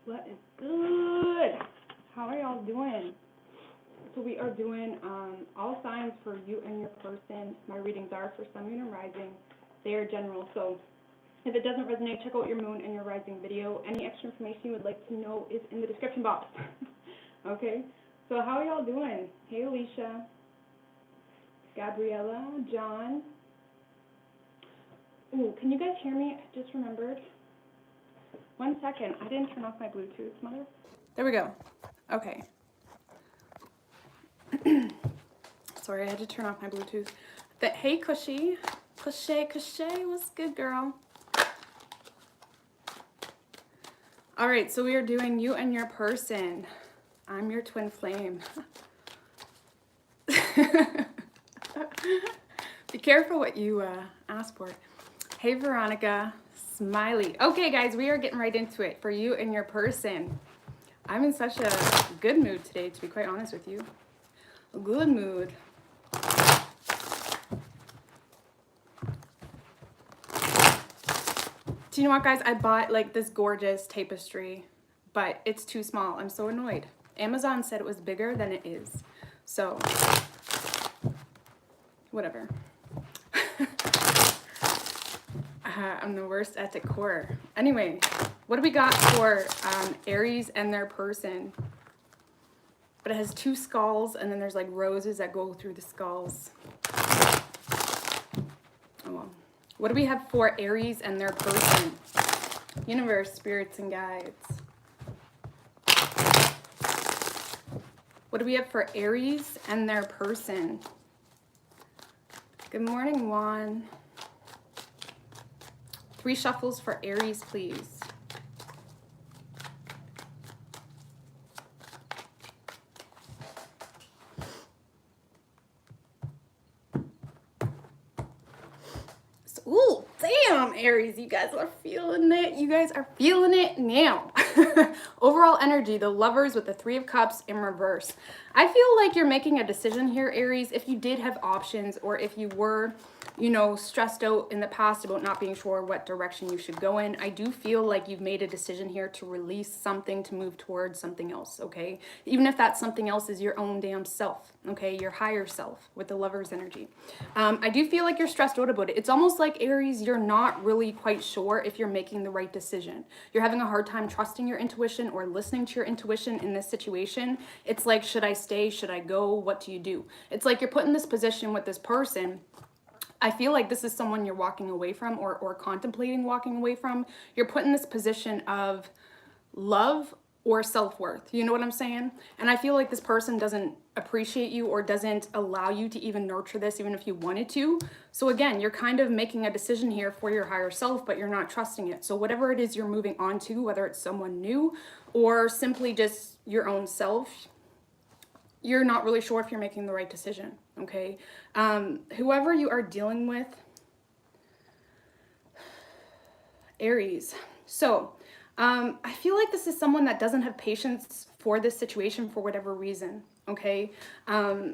What is good? How are y'all doing? So we are doing all signs for you and your person. My readings are for Sun, Moon, and Rising. They are general, so if it doesn't resonate, check out your Moon and your Rising video. Any extra information you would like to know is in the description box. Okay? So how are y'all doing? Hey, Alicia, Gabriella, John. Ooh, can you guys hear me? I just remembered. 1 second. I didn't turn off my Bluetooth, mother. There we go. Okay. Sorry, I had to turn off my Bluetooth. Hey, Cushy. Cushy, what's good, girl? All right, so we are doing you and your person. I'm your twin flame. Be careful what you ask for. Hey, Veronica. Smiley. Okay, guys, we are getting right into it for you and your person. I'm in such a good mood today, to be quite honest with you. A good mood. Do you know what, guys? I bought like this gorgeous tapestry, but it's too small. I'm so annoyed. Amazon said it was bigger than it is. So, whatever. I'm the worst at decor. Anyway, what do we got for Aries and their person? But it has 2 skulls, and then there's like roses that go through the skulls. Oh well. What do we have for Aries and their person? Universe, spirits, and guides. What do we have for Aries and their person? Good morning, Juan. 3 shuffles for Aries, please. Ooh, damn, Aries, you guys are feeling it. You guys are feeling it now. Overall energy, the Lovers with the 3 of Cups in reverse. I feel like you're making a decision here, Aries. If you did have options, or if you were, you know, stressed out in the past about not being sure what direction you should go in, I do feel like you've made a decision here to release something to move towards something else, okay? Even if that something else is your own damn self, okay? Your higher self with the Lover's energy. I do feel like you're stressed out about it. It's almost like, Aries, you're not really quite sure if you're making the right decision. You're having a hard time trusting your intuition or listening to your intuition in this situation. It's like, should I stay? Should I go? What do you do? It's like you're put in this position with this person. I feel like this is someone you're walking away from, or contemplating walking away from. You're put in this position of love or self-worth. You know what I'm saying? And I feel like this person doesn't appreciate you, or doesn't allow you to even nurture this, even if you wanted to. So again, you're kind of making a decision here for your higher self, but you're not trusting it. So whatever it is you're moving on to, whether it's someone new or simply just your own self, you're not really sure if you're making the right decision, okay? Whoever you are dealing with, Aries. So, I feel like this is someone that doesn't have patience for this situation for whatever reason, okay? I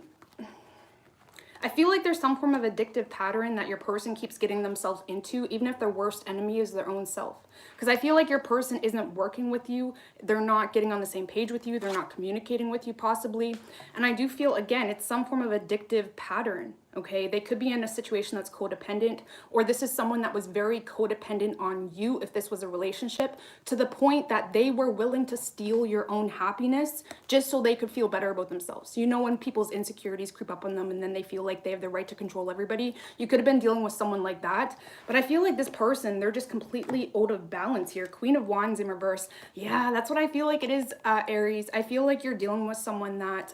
feel like there's some form of addictive pattern that your person keeps getting themselves into, even if their worst enemy is their own self. Because I feel like your person isn't working with you. They're not getting on the same page with you. They're not communicating with you, possibly. And I do feel, again, it's some form of addictive pattern, okay? They could be in a situation that's codependent, or this is someone that was very codependent on you, if this was a relationship, to the point that they were willing to steal your own happiness just so they could feel better about themselves. You know, when people's insecurities creep up on them and then they feel like they have the right to control everybody, you could have been dealing with someone like that. But I feel like this person, they're just completely out of balance here. Queen of Wands in reverse. Yeah, that's what I feel like it is, Aries. I feel like you're dealing with someone that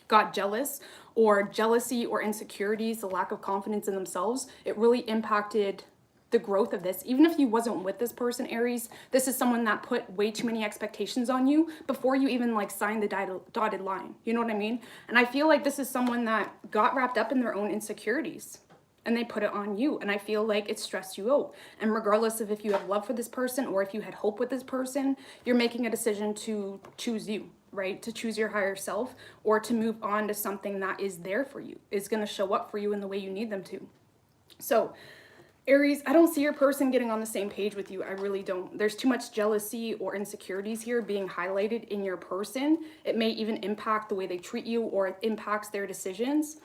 got jealous, or jealousy or insecurities, the lack of confidence in themselves. It really impacted the growth of this. Even if you wasn't with this person, Aries, this is someone that put way too many expectations on you before you even like signed the dotted line. You know what I mean? And I feel like this is someone that got wrapped up in their own insecurities, and they put it on you. And I feel like it stressed you out. And regardless of if you have love for this person or if you had hope with this person, you're making a decision to choose you, right? To choose your higher self, or to move on to something that is there for you, is going to show up for you in the way you need them to. So Aries, I don't see your person getting on the same page with you. I really don't. There's too much jealousy or insecurities here being highlighted in your person. It may even impact the way they treat you, or it impacts their decisions.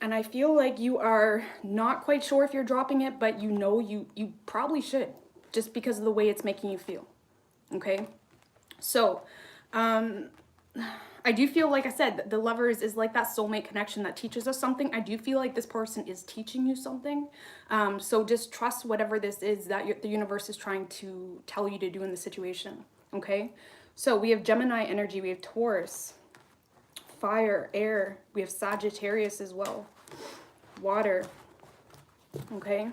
And I feel like you are not quite sure if you're dropping it, but you know you probably should, just because of the way it's making you feel. Okay? So, I do feel, like I said, the Lovers is like that soulmate connection that teaches us something. I do feel like this person is teaching you something. So just trust whatever this is that the universe is trying to tell you to do in the situation. Okay? So we have Gemini energy. We have Taurus, fire, air. We have Sagittarius as well. Water. Okay?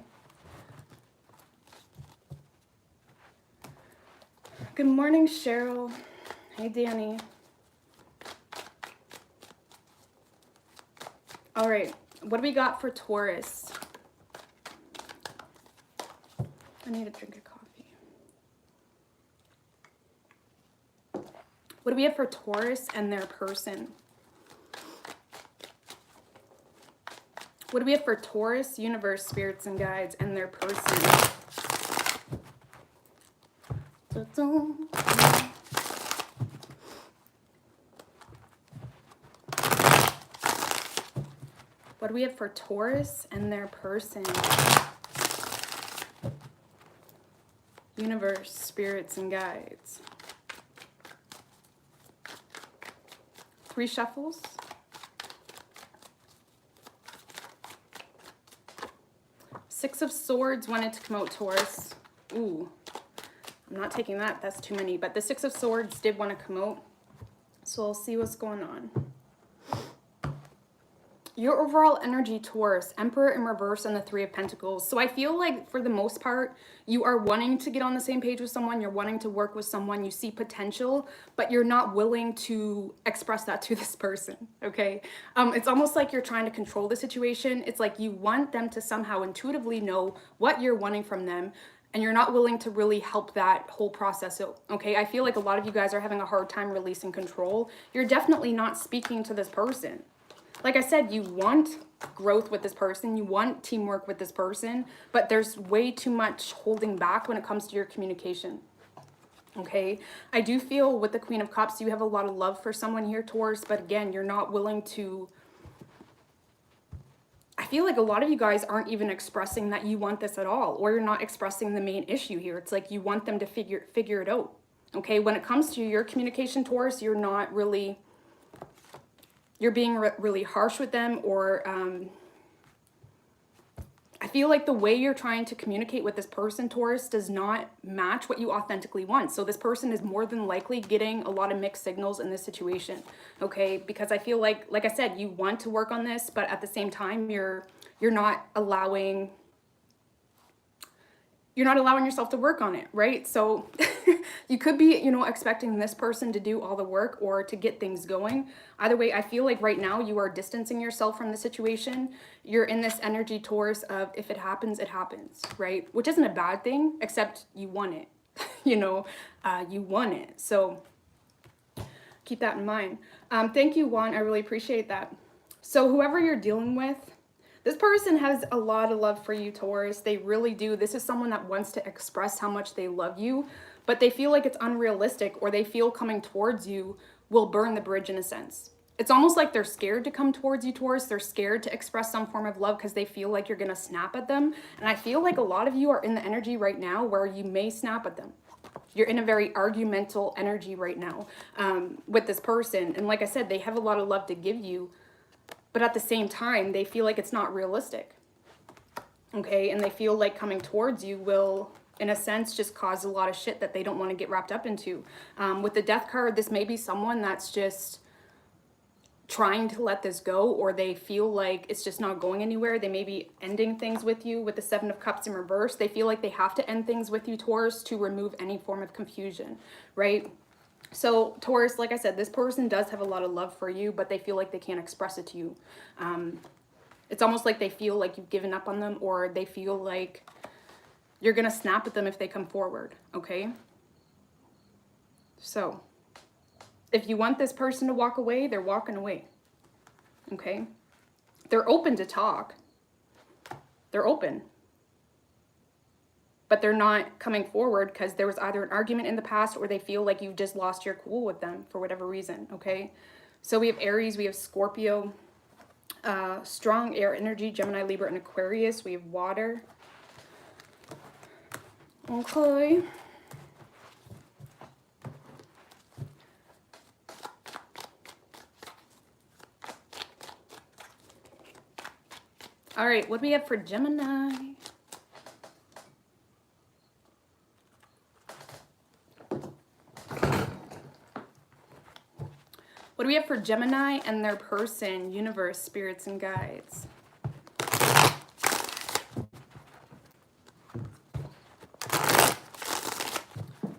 Good morning, Cheryl. Hey, Danny. All right, what do we got for Taurus? I need a drink of coffee. What do we have for Taurus and their person? What do we have for Taurus, universe, spirits, and guides, and their person? What do we have for Taurus and their person? Universe, spirits, and guides. 3 shuffles. Six of Swords wanted to come out, Taurus. Ooh, I'm not taking that. That's too many. But the Six of Swords did want to come out. So I'll see what's going on. Your overall energy, Taurus, Emperor in reverse and the 3 of Pentacles. So I feel like for the most part, you are wanting to get on the same page with someone. You're wanting to work with someone. You see potential, but you're not willing to express that to this person, okay? It's almost like you're trying to control the situation. It's like you want them to somehow intuitively know what you're wanting from them, and you're not willing to really help that whole process out, okay? I feel like a lot of you guys are having a hard time releasing control. You're definitely not speaking to this person. Like I said, you want growth with this person, you want teamwork with this person, but there's way too much holding back when it comes to your communication, okay? I do feel with the Queen of Cups, you have a lot of love for someone here, Taurus, but again, you're not willing to... I feel like a lot of you guys aren't even expressing that you want this at all, or you're not expressing the main issue here. It's like you want them to figure it out, okay? When it comes to your communication, Taurus, you're not really... You're being really harsh with them, or I feel like the way you're trying to communicate with this person, Taurus, does not match what you authentically want. So this person is more than likely getting a lot of mixed signals in this situation, okay? Because I feel like I said, you want to work on this, but at the same time, you're not allowing yourself to work on it, right? So you could be, you know, expecting this person to do all the work or to get things going. Either way, I feel like right now you are distancing yourself from the situation. You're in this energy, Taurus, of if it happens, right? Which isn't a bad thing, except you want it, you know, you want it. So keep that in mind. Thank you, Juan. I really appreciate that. So whoever you're dealing with, this person has a lot of love for you, Taurus. They really do. This is someone that wants to express how much they love you, but they feel like it's unrealistic, or they feel coming towards you will burn the bridge in a sense. It's almost like they're scared to come towards you, Taurus. They're scared to express some form of love because they feel like you're going to snap at them. And I feel like a lot of you are in the energy right now where you may snap at them. You're in a very argumental energy right now with this person. And like I said, they have a lot of love to give you, but at the same time, they feel like it's not realistic, okay? And they feel like coming towards you will, in a sense, just cause a lot of shit that they don't want to get wrapped up into. With the Death card, this may be someone that's just trying to let this go, or they feel like it's just not going anywhere. They may be ending things with you. With the Seven of Cups in reverse, they feel like they have to end things with you, Taurus, to remove any form of confusion, right? So Taurus, like I said, this person does have a lot of love for you, but they feel like they can't express it to you. It's almost like they feel like you've given up on them, or they feel like you're going to snap at them if they come forward, okay? So if you want this person to walk away, they're walking away, okay? They're open to talk, They're open. But they're not coming forward because there was either an argument in the past or they feel like you've just lost your cool with them for whatever reason, okay? So we have Aries, we have Scorpio, strong air energy, Gemini, Libra, and Aquarius. We have water. Okay. All right, what do we have for Gemini? What do we have for Gemini and their person, universe, spirits, and guides?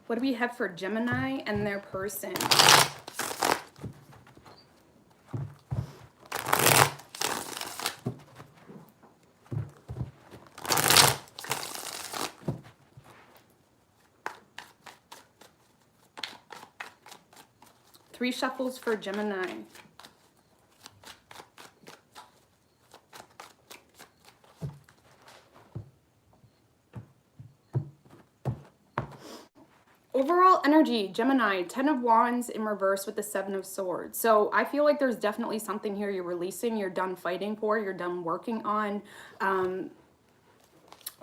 What do we have for Gemini and their person? Three shuffles for Gemini. Overall energy, Gemini, 10 of Wands in reverse with the 7 of Swords. So I feel like there's definitely something here you're releasing, you're done fighting for, you're done working on. I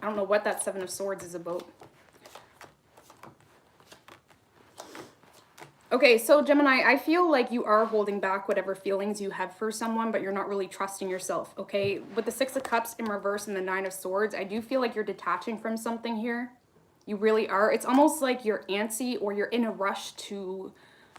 don't know what that 7 of Swords is about. Okay, so Gemini, I feel like you are holding back whatever feelings you have for someone, but you're not really trusting yourself, okay? With the 6 of Cups in reverse and the 9 of Swords, I do feel like you're detaching from something here. You really are. It's almost like you're antsy or you're in a rush to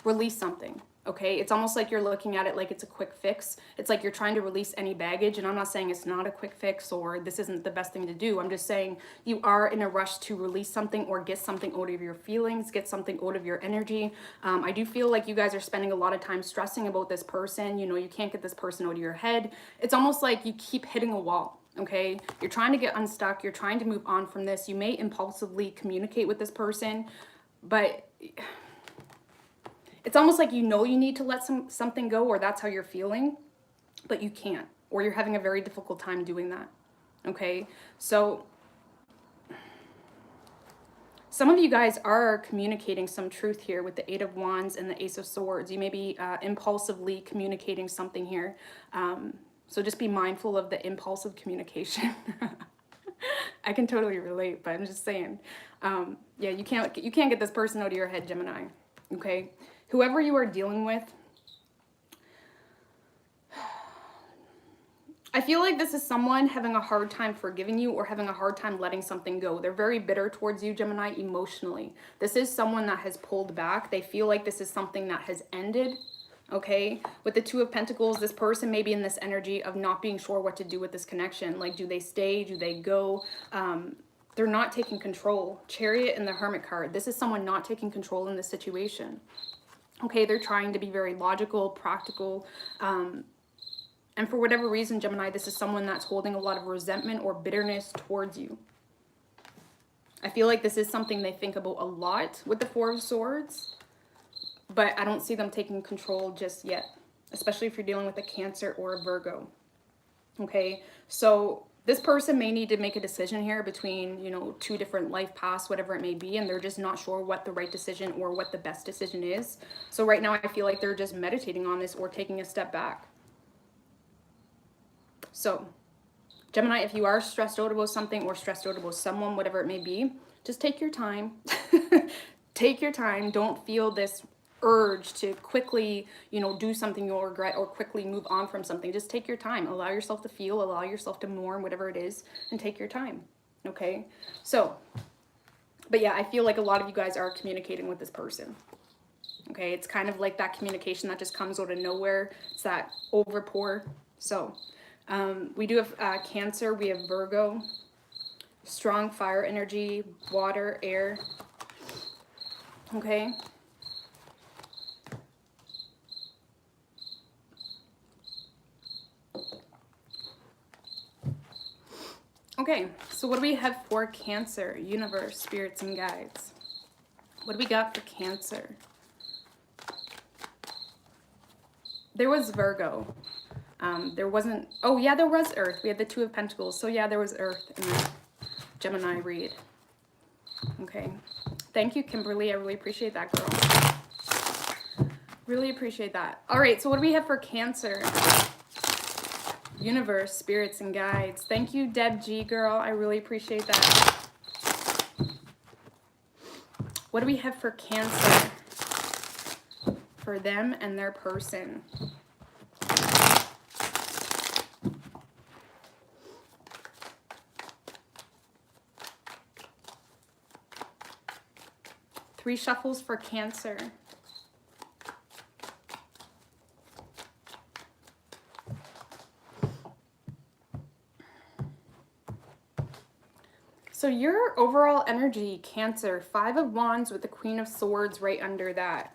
release something, okay? It's almost like you're looking at it like it's a quick fix. It's like you're trying to release any baggage, and I'm not saying it's not a quick fix or this isn't the best thing to do. I'm just saying you are in a rush to release something or get something out of your feelings, get something out of your energy. I do feel like you guys are spending a lot of time stressing about this person. You know, you can't get this person out of your head. It's almost like you keep hitting a wall. Okay, you're trying to get unstuck, you're trying to move on from this. You may impulsively communicate with this person, but it's almost like you know you need to let something go, or that's how you're feeling, but you can't, or you're having a very difficult time doing that. Okay, so some of you guys are communicating some truth here with the 8 of Wands and the Ace of Swords. You may be impulsively communicating something here. So just be mindful of the impulsive communication. I can totally relate, but I'm just saying, yeah, you can't get this person out of your head, Gemini. Okay, whoever you are dealing with, I feel like this is someone having a hard time forgiving you or having a hard time letting something go. They're very bitter towards you, Gemini, emotionally. This is someone that has pulled back. They feel like this is something that has ended. Okay, with the 2 of Pentacles, this person may be in this energy of not being sure what to do with this connection. Like, do they stay? Do they go? They're not taking control. Chariot and the Hermit card. This is someone not taking control in this situation. Okay, they're trying to be very logical, practical. And for whatever reason, Gemini, this is someone that's holding a lot of resentment or bitterness towards you. I feel like this is something they think about a lot with the 4 of Swords. But I don't see them taking control just yet, especially if you're dealing with a Cancer or a Virgo. Okay, so this person may need to make a decision here between, you know, 2 different life paths, whatever it may be, and they're just not sure what the right decision or what the best decision is. So right now I feel like they're just meditating on this or taking a step back. So Gemini, if you are stressed out about something or stressed out about someone, whatever it may be, just take your time. Take your time. Don't feel this urge to quickly, you know, do something you'll regret or quickly move on from something. Just take your time. Allow yourself to feel, allow yourself to mourn, whatever it is, and take your time. Okay, so, but yeah, I feel like a lot of you guys are communicating with this person. Okay, it's kind of like that communication that just comes out of nowhere. It's that overpour. So we do have Cancer, we have Virgo, strong fire energy, water, air. Okay, okay, so what do we have for Cancer? Universe, spirits, and guides. What do we got for Cancer? There was Virgo. There wasn't, oh yeah, there was Earth. We had the Two of Pentacles. So yeah, there was Earth in the Gemini read. Okay. Thank you, Kimberly. I really appreciate that, girl. Really appreciate that. All right, so what do we have for Cancer? Universe, spirits, and guides. Thank you, Deb G, girl. I really appreciate that. What do we have for Cancer? For them and their person. Three shuffles for Cancer. So your overall energy, Cancer, Five of Wands with the Queen of Swords right under that.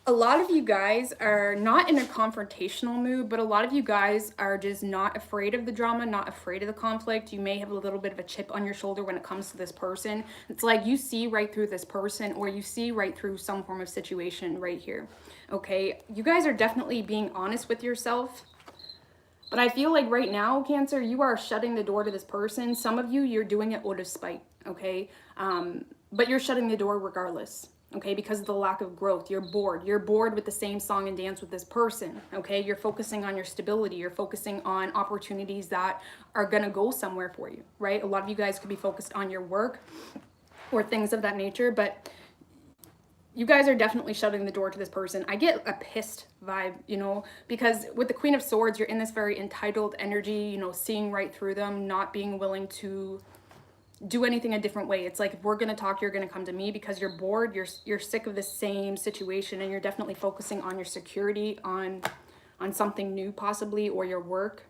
A lot of you guys are not in a confrontational mood, but a lot of you guys are just not afraid of the drama, not afraid of the conflict. You may have a little bit of a chip on your shoulder when it comes to this person. It's like you see right through this person, or you see right through some form of situation right here. Okay, you guys are definitely being honest with yourself. But I feel like right now, Cancer, you are shutting the door to this person. Some of you, you're doing it out of spite, okay? But you're shutting the door regardless. Okay, because of the lack of growth. You're bored. You're bored with the same song and dance with this person. Okay, you're focusing on your stability. You're focusing on opportunities that are gonna go somewhere for you, right? A lot of you guys could be focused on your work or things of that nature, but you guys are definitely shutting the door to this person. I get a pissed vibe, you know, because with the Queen of Swords, you're in this very entitled energy, you know, seeing right through them, not being willing to do anything a different way. It's like, if we're gonna talk, you're gonna come to me because you're bored, you're sick of the same situation, and you're definitely focusing on your security, on something new possibly, or your work.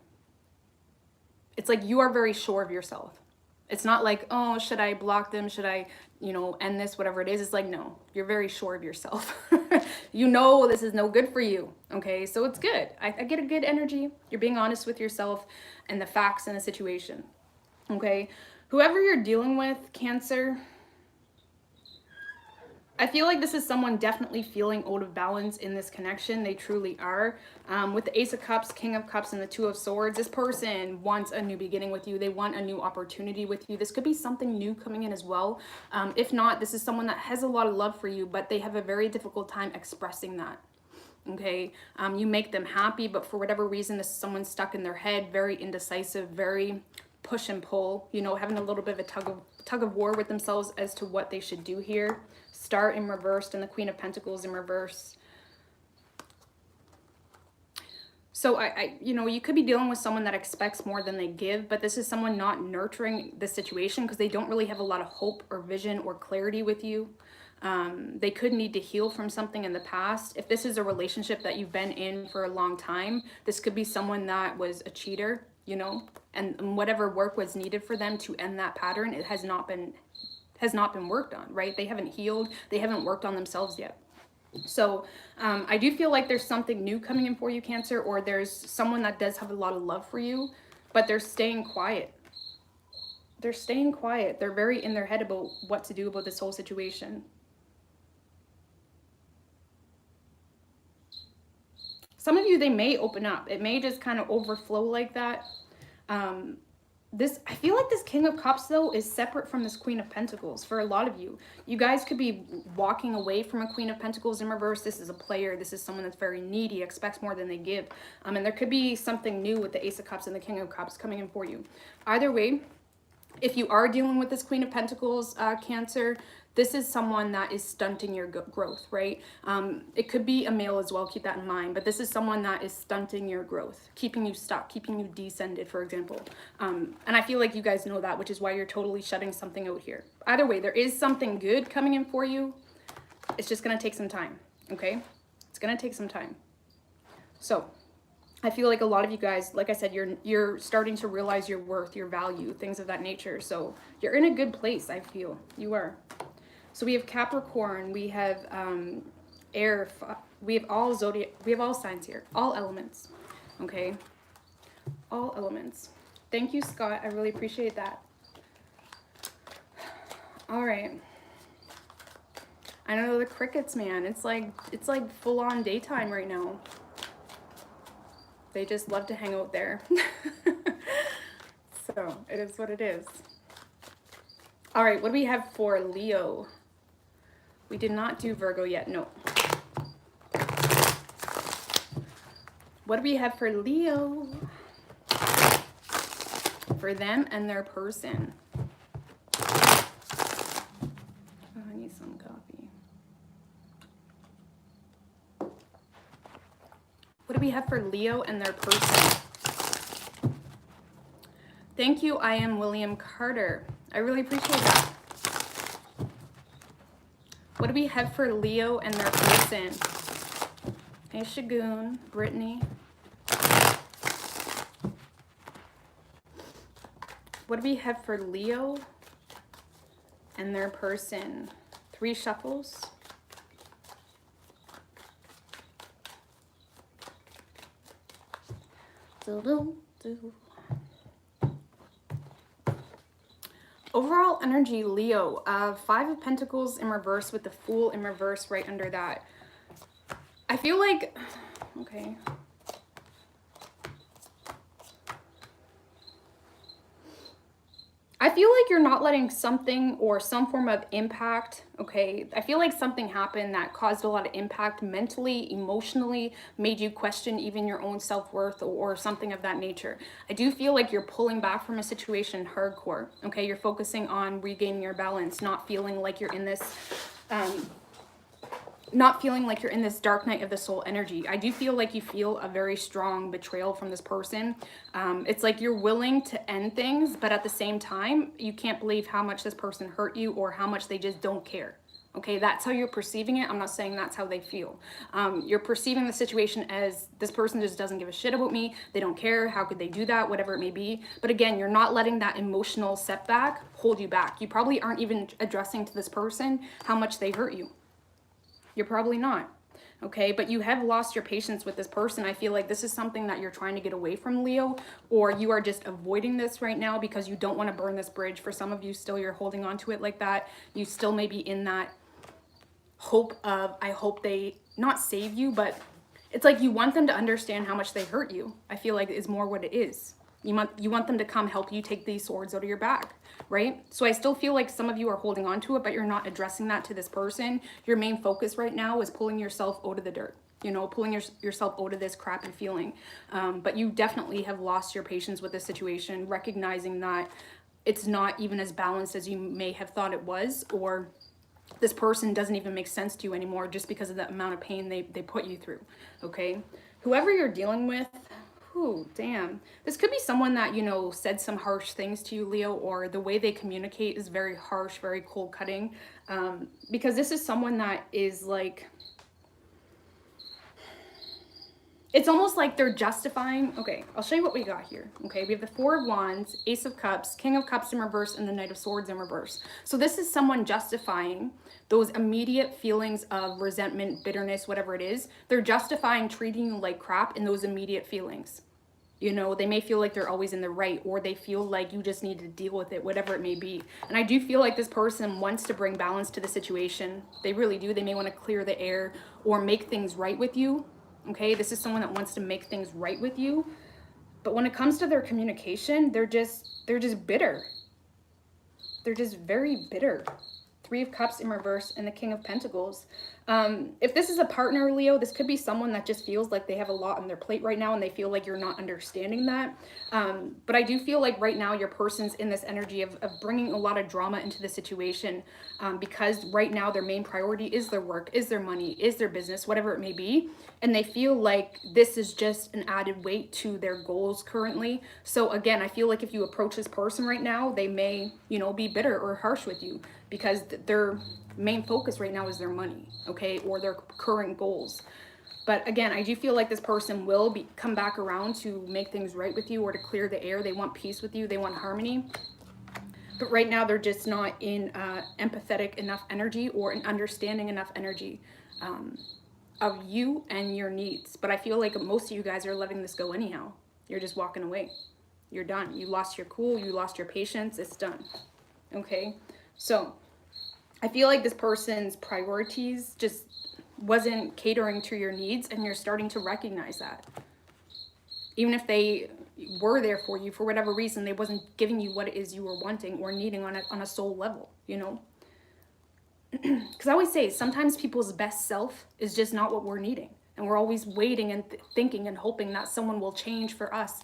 It's like you are very sure of yourself. It's not like, oh, should I block them? Should I, you know, end this, whatever it is. It's like, no, you're very sure of yourself. You know this is no good for you, okay? So it's good. I get a good energy. You're being honest with yourself and the facts in the situation, okay? Whoever you're dealing with, Cancer, I feel like this is someone definitely feeling out of balance in this connection. They truly are. With the Ace of Cups, King of Cups, and the Two of Swords, this person wants a new beginning with you. They want a new opportunity with you. This could be something new coming in as well. If not, this is someone that has a lot of love for you, but they have a very difficult time expressing that. Okay, you make them happy, but for whatever reason, this is someone stuck in their head, very indecisive, very push and pull, you know, having a little bit of a tug of war with themselves as to what they should do here. Star in reversed and the Queen of Pentacles in reverse. So you know, you could be dealing with someone that expects more than they give, but this is someone not nurturing the situation because they don't really have a lot of hope or vision or clarity with you. They could need to heal from something in the past. If this is a relationship that you've been in for a long time, this could be someone that was a cheater, you know, and whatever work was needed for them to end that pattern, it has not been worked on, right? They haven't healed. They haven't worked on themselves yet. So I do feel like there's something new coming in for you, Cancer, or there's someone that does have a lot of love for you, but they're staying quiet. They're staying quiet. They're very in their head about what to do about this whole situation. Some of you, they may open up. It may just kind of overflow like that. I feel like this King of Cups, though, is separate from this Queen of Pentacles for a lot of you. You guys could be walking away from a Queen of Pentacles in reverse. This is a player. This is someone that's very needy, expects more than they give. And there could be something new with the Ace of Cups and the King of Cups coming in for you. Either way, if you are dealing with this Queen of Pentacles, Cancer, this is someone that is stunting your growth, right? It could be a male as well, keep that in mind, but this is someone that is stunting your growth, keeping you stuck, keeping you descended, for example. And I feel like you guys know that, which is why you're totally shutting something out here. Either way, there is something good coming in for you. It's just gonna take some time, okay? It's gonna take some time. So I feel like a lot of you guys, like I said, you're starting to realize your worth, your value, things of that nature. So you're in a good place, I feel. You are. So we have Capricorn, we have air, we have all zodiac, we have all signs here, all elements, okay? All elements. Thank you, Scott. I really appreciate that. All right. I know the crickets, man. It's like full on daytime right now. They just love to hang out there. So it is what it is. All right, what do we have for Leo? We did not do Virgo yet, no. What do we have for Leo? For them and their person. Oh, I need some coffee. What do we have for Leo and their person? Thank you, I am William Carter. I really appreciate that. What do we have for Leo and their person? Hey, Shagun, Brittany. What do we have for Leo and their person? 3 shuffles. Overall energy, Leo. 5 of Pentacles in reverse with the Fool in reverse right under that. I feel like, okay. I feel like you're not letting something or some form of impact, okay? I feel like something happened that caused a lot of impact mentally, emotionally, made you question even your own self-worth or something of that nature. I do feel like you're pulling back from a situation hardcore, okay? You're focusing on regaining your balance, not feeling like you're in this dark night of the soul energy. I do feel like you feel a very strong betrayal from this person. It's like you're willing to end things, but at the same time, you can't believe how much this person hurt you or how much they just don't care. Okay, that's how you're perceiving it. I'm not saying that's how they feel. You're perceiving the situation as this person just doesn't give a shit about me. They don't care. How could they do that? Whatever it may be. But again, you're not letting that emotional setback hold you back. You probably aren't even addressing to this person how much they hurt you. You're probably not. Okay, but you have lost your patience with this person. I feel like this is something that you're trying to get away from, Leo, or you are just avoiding this right now because you don't want to burn this bridge. For some of you, still you're holding on to it like that. You still may be in that hope of, I hope they not save you, but it's like you want them to understand how much they hurt you. I feel like is more what it is. You want them to come help you take these swords out of your back, right? So I still feel like some of you are holding on to it, but you're not addressing that to this person. Your main focus right now is pulling yourself out of the dirt, you know, pulling yourself out of this crappy feeling. But you definitely have lost your patience with this situation, recognizing that it's not even as balanced as you may have thought it was, or this person doesn't even make sense to you anymore just because of the amount of pain they put you through, okay? Whoever you're dealing with, ooh, damn. This could be someone that, you know, said some harsh things to you, Leo, or the way they communicate is very harsh, very cold cutting. Because this is someone that is like, it's almost like they're justifying. Okay, I'll show you what we got here. Okay, we have the 4 of Wands, Ace of Cups, King of Cups in reverse, and the Knight of Swords in reverse. So this is someone justifying those immediate feelings of resentment, bitterness, whatever it is. They're justifying treating you like crap in those immediate feelings. You know, they may feel like they're always in the right, or they feel like you just need to deal with it, whatever it may be. And I do feel like this person wants to bring balance to the situation. They really do. They may want to clear the air or make things right with you. Okay, this is someone that wants to make things right with you. But when it comes to their communication, they're just bitter. They're just very bitter. 3 of Cups in reverse and the King of Pentacles. If this is a partner, Leo, this could be someone that just feels like they have a lot on their plate right now and they feel like you're not understanding that. But I do feel like right now your person's in this energy of bringing a lot of drama into the situation because right now their main priority is their work, is their money, is their business, whatever it may be. And they feel like this is just an added weight to their goals currently. So again, I feel like if you approach this person right now, they may, you know, be bitter or harsh with you because their main focus right now is their money, okay, or their current goals. But again, I do feel like this person will come back around to make things right with you or to clear the air. They want peace with you. They want harmony. But right now, they're just not in empathetic enough energy or an understanding enough energy of you and your needs. But I feel like most of you guys are letting this go anyhow. You're just walking away. You're done. You lost your cool. You lost your patience. It's done. Okay? So I feel like this person's priorities just wasn't catering to your needs, and you're starting to recognize that. Even if they were there for you for whatever reason, they wasn't giving you what it is you were wanting or needing on a soul level, you know? Because I always say, sometimes people's best self is just not what we're needing. And we're always waiting and thinking and hoping that someone will change for us.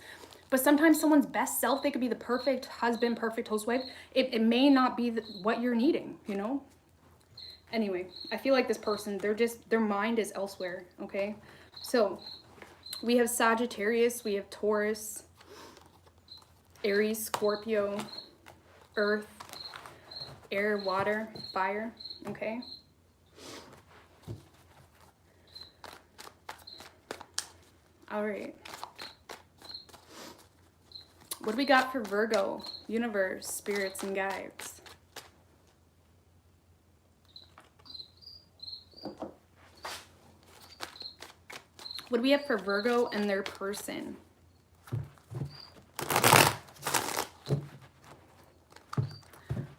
But sometimes someone's best self, they could be the perfect husband, perfect housewife. It may not be what you're needing, you know? Anyway, I feel like this person, their mind is elsewhere, okay? So we have Sagittarius, we have Taurus, Aries, Scorpio, Earth, air, water, fire, okay? All right. What do we got for Virgo? Universe, spirits, and guides. What do we have for Virgo and their person?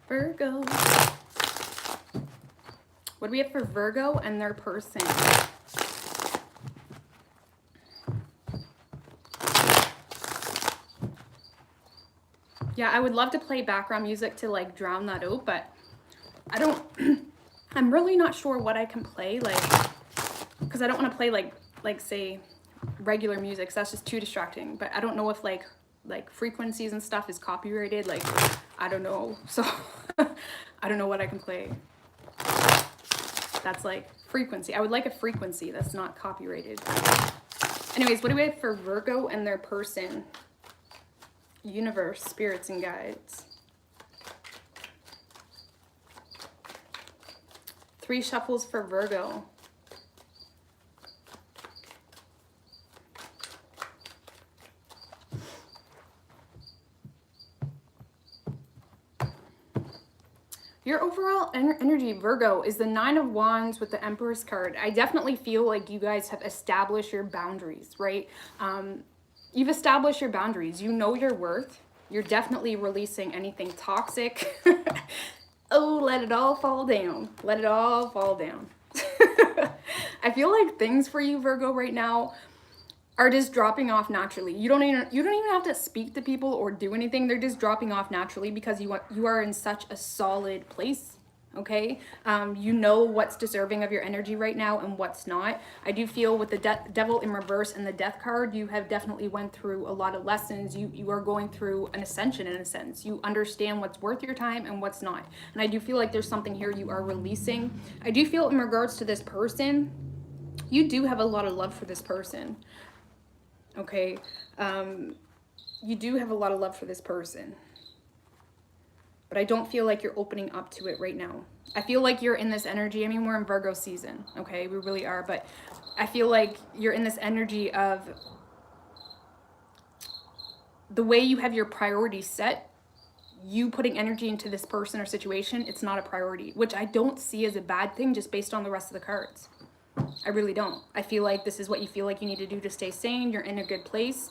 Virgo. What do we have for Virgo and their person? Yeah, I would love to play background music to like drown that out, but I don't, I'm really not sure what I can play, like, because I don't want to play like say regular music, because that's just too distracting. But I don't know if like frequencies and stuff is copyrighted, like, I don't know. So I don't know what I can play. That's like frequency. I would like a frequency that's not copyrighted. Anyways, what do we have for Virgo and their person? Universe, spirits, and guides. 3 shuffles for Virgo. Your overall energy, Virgo, is the 9 of Wands with the Empress card. I definitely feel like you guys have established your boundaries, right? You've established your boundaries. You know your worth. You're definitely releasing anything toxic. Oh, let it all fall down. Let it all fall down. I feel like things for you, Virgo, right now are just dropping off naturally. You don't even have to speak to people or do anything. They're just dropping off naturally because you are in such a solid place. Okay, you know what's deserving of your energy right now and what's not. I do feel with the devil in reverse and the death card, you have definitely went through a lot of lessons. You are going through an ascension in a sense. You understand what's worth your time and what's not. And I do feel like there's something here you are releasing. I do feel in regards to this person, you do have a lot of love for this person. Okay, you do have a lot of love for this person. But I don't feel like you're opening up to it right now. I feel like you're in this energy. I mean, we're in Virgo season, okay? We really are. But I feel like you're in this energy of the way you have your priorities set, you putting energy into this person or situation, it's not a priority, which I don't see as a bad thing just based on the rest of the cards. I really don't. I feel like this is what you feel like you need to do to stay sane. You're in a good place.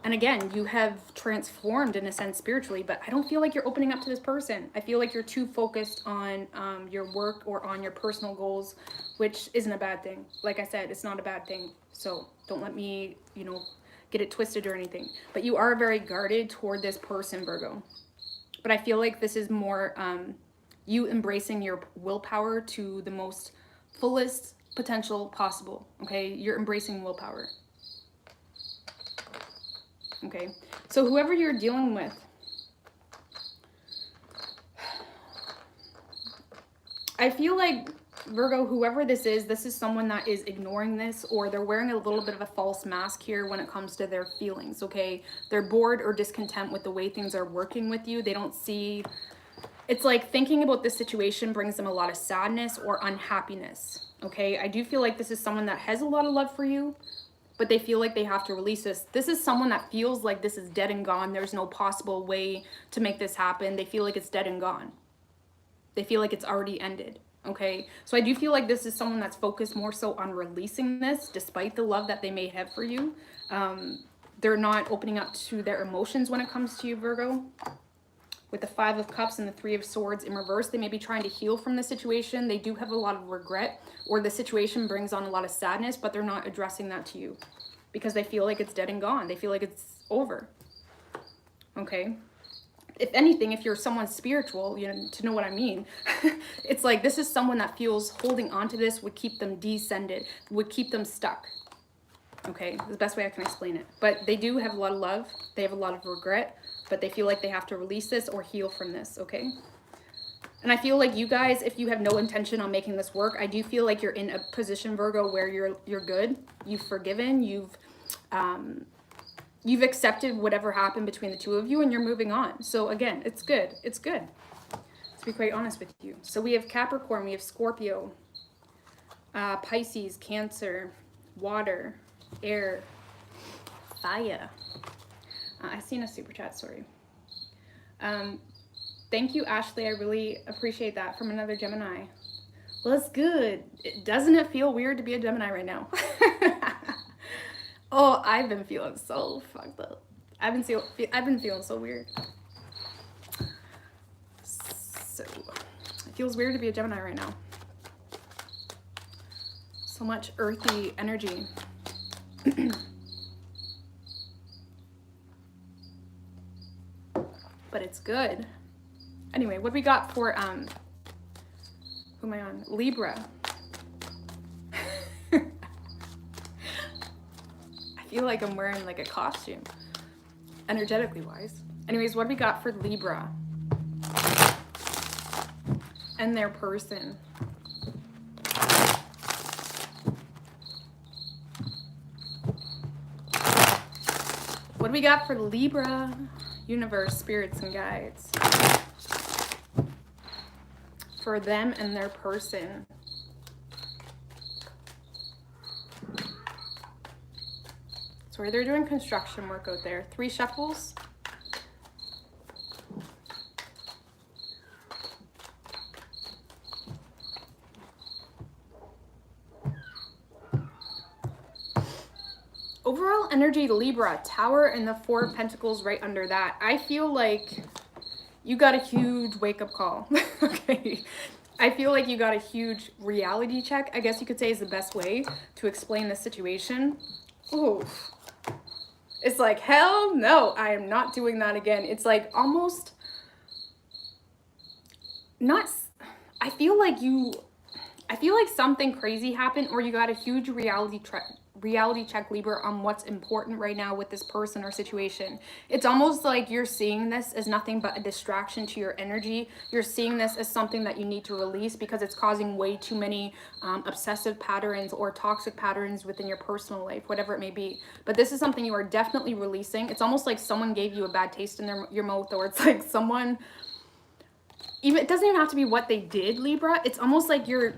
And again, you have transformed in a sense spiritually, but I don't feel like you're opening up to this person. I feel like you're too focused on your work or on your personal goals, which isn't a bad thing. Like I said, it's not a bad thing. So don't let me, get it twisted or anything. But you are very guarded toward this person, Virgo. But I feel like this is more you embracing your willpower to the most fullest potential possible. Okay, you're embracing willpower. Okay, so whoever you're dealing with, I feel like, Virgo, whoever this is someone that is ignoring this, or they're wearing a little bit of a false mask here when it comes to their feelings, okay? They're bored or discontent with the way things are working with you. They don't see, it's like thinking about this situation brings them a lot of sadness or unhappiness, okay? I do feel like this is someone that has a lot of love for you, but they feel like they have to release this. This is someone that feels like this is dead and gone. There's no possible way to make this happen. They feel like it's dead and gone. They feel like it's already ended, okay? So I do feel like this is someone that's focused more so on releasing this, despite the love that they may have for you. They're not opening up to their emotions when it comes to you, Virgo, with the 5 of Cups and the 3 of Swords in reverse. They may be trying to heal from the situation. They do have a lot of regret, or the situation brings on a lot of sadness, but they're not addressing that to you because they feel like it's dead and gone. They feel like it's over. Okay? If anything, if you're someone spiritual, you know, to know what I mean, it's like this is someone that feels holding on to this would keep them descended, would keep them stuck. Okay, the best way I can explain it. But they do have a lot of love. They have a lot of regret, but they feel like they have to release this or heal from this, okay? And I feel like you guys, if you have no intention on making this work, I do feel like you're in a position, Virgo, where you're good. You've forgiven. You've accepted whatever happened between the two of you, and you're moving on. So again, it's good. It's good. To be quite honest with you. So we have Capricorn, we have Scorpio, Pisces, Cancer, water, air, fire. I seen a super chat, sorry. Thank you, Ashley. I really appreciate that from another Gemini. Well, that's good. Doesn't it feel weird to be a Gemini right now? Oh, I've been feeling so fucked up. I've been feeling so weird. So, it feels weird to be a Gemini right now. So much earthy energy. But it's good. Anyway, what we got for, who am I on? Libra. I feel like I'm wearing like a costume, energetically wise. Anyways, what we got for Libra and their person? What do we got for Libra? Universe, spirits, and guides. For them and their person. So they're doing construction work out there. 3 shuffles. Overall energy, Libra, Tower, and the 4 of Pentacles right under that. I feel like you got a huge wake-up call. Okay. I feel like you got a huge reality check, I guess you could say is the best way to explain this situation. Ooh. It's like, hell no, I am not doing that again. It's like almost not, I feel like something crazy happened, or you got a huge reality check, Libra, on what's important right now with this person or situation. It's almost like you're seeing this as nothing but a distraction to your energy. You're seeing this as something that you need to release because it's causing way too many obsessive patterns or toxic patterns within your personal life, whatever it may be. But this is something you are definitely releasing. It's almost like someone gave you a bad taste in your mouth, or it's like someone, even, it doesn't even have to be what they did, Libra. It's almost like you're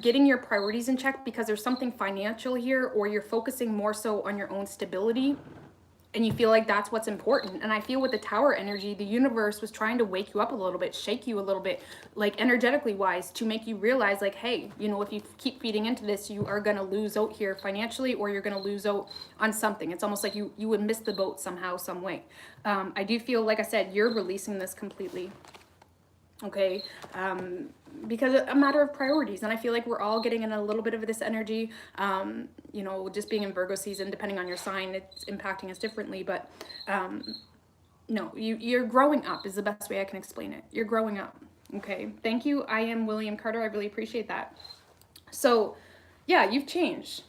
getting your priorities in check because there's something financial here, or you're focusing more so on your own stability, and you feel like that's what's important. And I feel with the Tower energy, the universe was trying to wake you up a little bit, shake you a little bit, like energetically wise, to make you realize like, hey, you know, if you keep feeding into this, you are going to lose out here financially, or you're going to lose out on something. It's almost like you would miss the boat somehow, some way. I do feel, like I said, you're releasing this completely. Okay, because a matter of priorities, and I feel like we're all getting in a little bit of this energy. You know, just being in Virgo season, depending on your sign, it's impacting us differently, but no, you're growing up is the best way I can explain it. You're growing up. Okay, thank you. I am William Carter. I really appreciate that. So yeah, you've changed.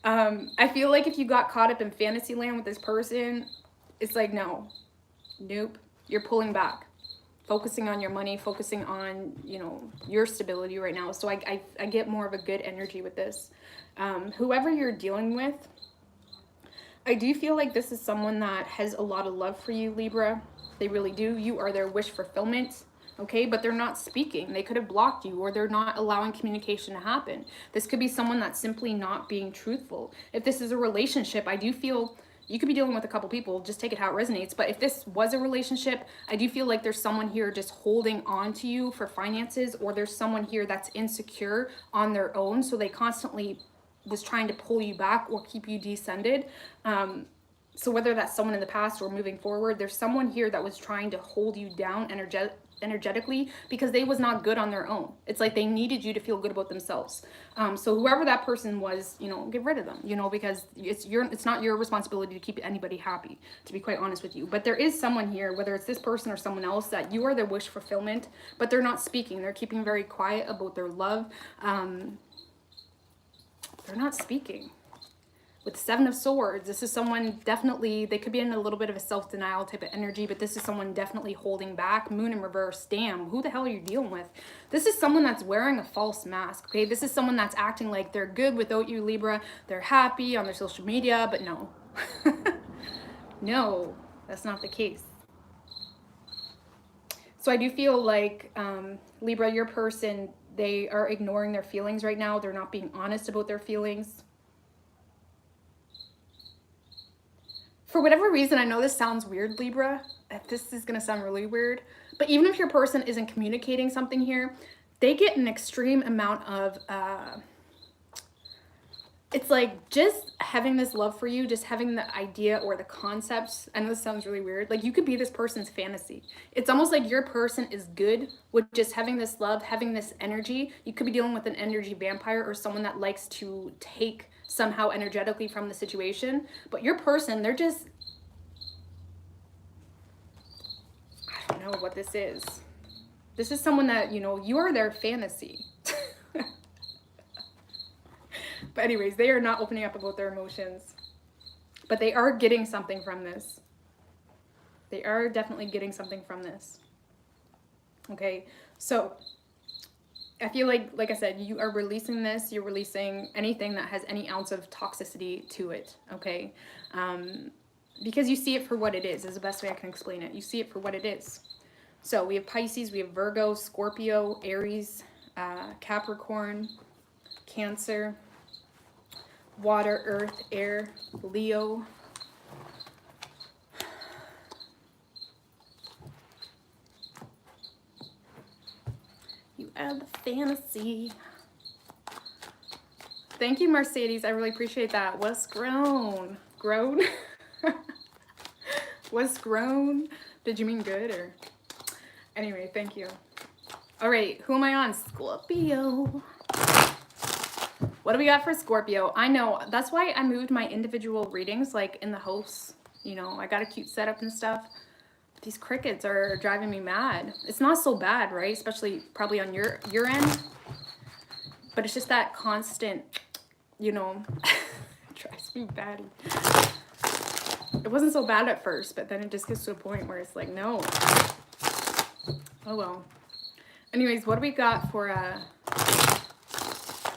I feel like if you got caught up in fantasy land with this person, it's like, no, nope. You're pulling back, focusing on your money, focusing on, you know, your stability right now. So I get more of a good energy with this. Whoever you're dealing with, I do feel like this is someone that has a lot of love for you, Libra. They really do. You are their wish fulfillment, okay? But they're not speaking. They could have blocked you, or they're not allowing communication to happen. This could be someone that's simply not being truthful. If this is a relationship, I do feel you could be dealing with a couple people, just take it how it resonates. But if this was a relationship, I do feel like there's someone here just holding on to you for finances, or there's someone here that's insecure on their own. So they constantly was trying to pull you back or keep you descended. So whether that's someone in the past or moving forward, there's someone here that was trying to hold you down energetically because they was not good on their own. It's like they needed you to feel good about themselves. So whoever that person was, you know, get rid of them, you know, because it's not your responsibility to keep anybody happy, to be quite honest with you. But there is someone here, whether it's this person or someone else, that you are their wish fulfillment, but they're not speaking. They're keeping very quiet about their love. They're not speaking. With Seven of Swords, this is someone definitely, they could be in a little bit of a self-denial type of energy, but this is someone definitely holding back. Moon in reverse, damn, who the hell are you dealing with? This is someone that's wearing a false mask, okay? This is someone that's acting like they're good without you, Libra. They're happy on their social media, but no. No, that's not the case. So I do feel like, Libra, your person, they are ignoring their feelings right now. They're not being honest about their feelings. For whatever reason, I know this sounds weird, Libra. This is going to sound really weird. But even if your person isn't communicating something here, they get an extreme amount of, it's like just having this love for you, just having the idea or the concepts. I know this sounds really weird. Like you could be this person's fantasy. It's almost like your person is good with just having this love, having this energy. You could be dealing with an energy vampire or someone that likes to take somehow energetically from the situation, but your person, they're just, I don't know what this is. This is someone that, you know, you are their fantasy. But anyways, they are not opening up about their emotions, but they are getting something from this. They are definitely getting something from this. Okay, so I feel like I said, you are releasing this, you're releasing anything that has any ounce of toxicity to it, okay? Because you see it for what it is the best way I can explain it. You see it for what it is. So we have Pisces, we have Virgo, Scorpio, Aries, Capricorn, Cancer, water, earth, air, Leo, you are the fantasy. Thank you, Mercedes. I really appreciate that. What's grown? Grown? What's grown? Did you mean good or? Anyway, thank you. All right, who am I on? Scorpio. What do we got for Scorpio? I know, that's why I moved my individual readings like in the house. You know, I got a cute setup and stuff. These crickets are driving me mad. It's not so bad, right? Especially probably on your end. But it's just that constant, you know, it drives me batty. It wasn't so bad at first, but then it just gets to a point where it's like, no. Oh well. Anyways, what do we got for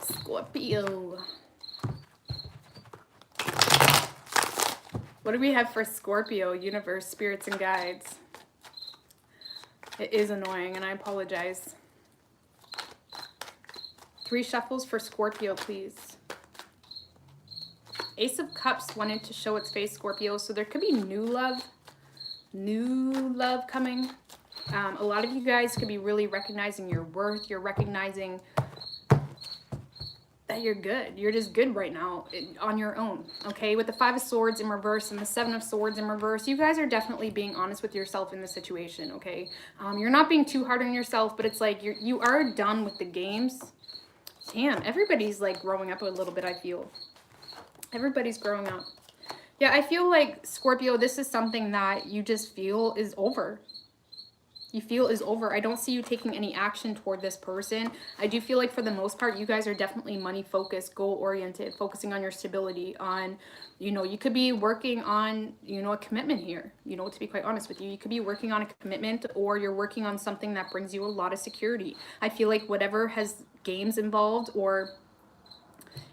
Scorpio? What do we have for Scorpio, universe, spirits, and guides? It is annoying, and I apologize. 3 shuffles for Scorpio, please. Ace of Cups wanted to show its face, Scorpio, so there could be new love coming. A lot of you guys could be really recognizing your worth. You're recognizing that you're good. You're just good right now on your own, okay? With the 5 of Swords in reverse and the 7 of Swords in reverse, you guys are definitely being honest with yourself in this situation, okay? You're not being too hard on yourself, but it's like you are done with the games. Damn, everybody's like growing up a little bit, I feel. Everybody's growing up. Yeah, I feel like, Scorpio, this is something that you just feel is over. You feel is over. I don't see you taking any action toward this person. I do feel like for the most part, you guys are definitely money focused, goal oriented, focusing on your stability, on, you know, you could be working on, you know, a commitment here, you know, to be quite honest with you. You could be working on a commitment, or you're working on something that brings you a lot of security. I feel like whatever has games involved, or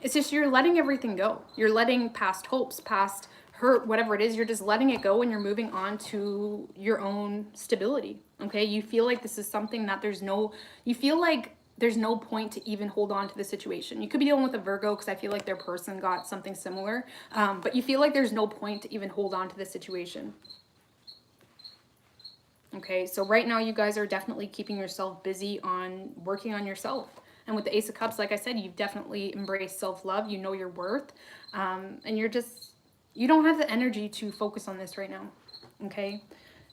it's just you're letting everything go. You're letting past hopes, past hurt, whatever it is, you're just letting it go and you're moving on to your own stability, okay? You feel like this is something that you feel like there's no point to even hold on to the situation. You could be dealing with a Virgo because I feel like their person got something similar, but you feel like there's no point to even hold on to the situation. Okay, so right now you guys are definitely keeping yourself busy on working on yourself. And with the Ace of Cups, like I said, you've definitely embraced self-love. You know your worth, and you're just You don't have the energy to focus on this right now, okay?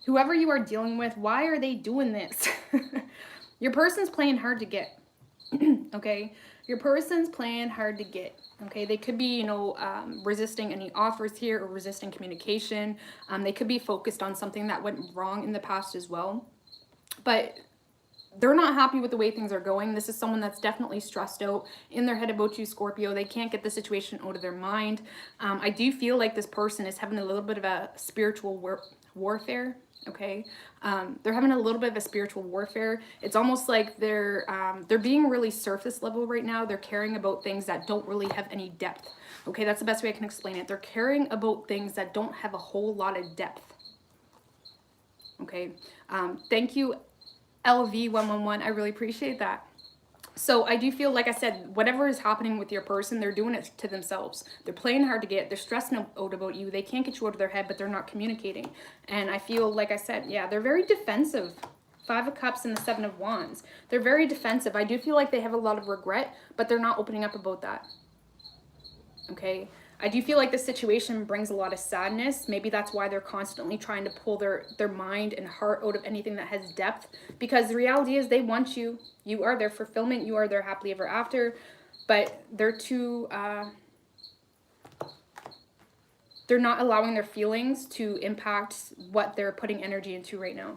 Whoever you are dealing with, why are they doing this? Your person's playing hard to get, okay? Your person's playing hard to get, okay? They could be, you know, resisting any offers here or resisting communication. They could be focused on something that went wrong in the past as well. But they're not happy with the way things are going. This is someone that's definitely stressed out in their head about you, Scorpio. They can't get the situation out of their mind. I do feel like this person is having a little bit of a spiritual warfare, okay? They're having a little bit of a spiritual warfare. It's almost like they're being really surface level right now. They're caring about things that don't really have any depth, okay? That's the best way I can explain it. They're caring about things that don't have a whole lot of depth, okay? Thank you, LV111, I really appreciate that. So I do feel, like I said, whatever is happening with your person, they're doing it to themselves. They're playing hard to get. They're stressing out about you. They can't get you out of their head, but they're not communicating. And I feel, like I said, yeah, they're very defensive. 5 of Cups and the 7 of Wands. They're very defensive. I do feel like they have a lot of regret, but they're not opening up about that. Okay? I do feel like this situation brings a lot of sadness. Maybe that's why they're constantly trying to pull their mind and heart out of anything that has depth. Because the reality is they want you. You are their fulfillment. You are their happily ever after. But they're too... they're not allowing their feelings to impact what they're putting energy into right now.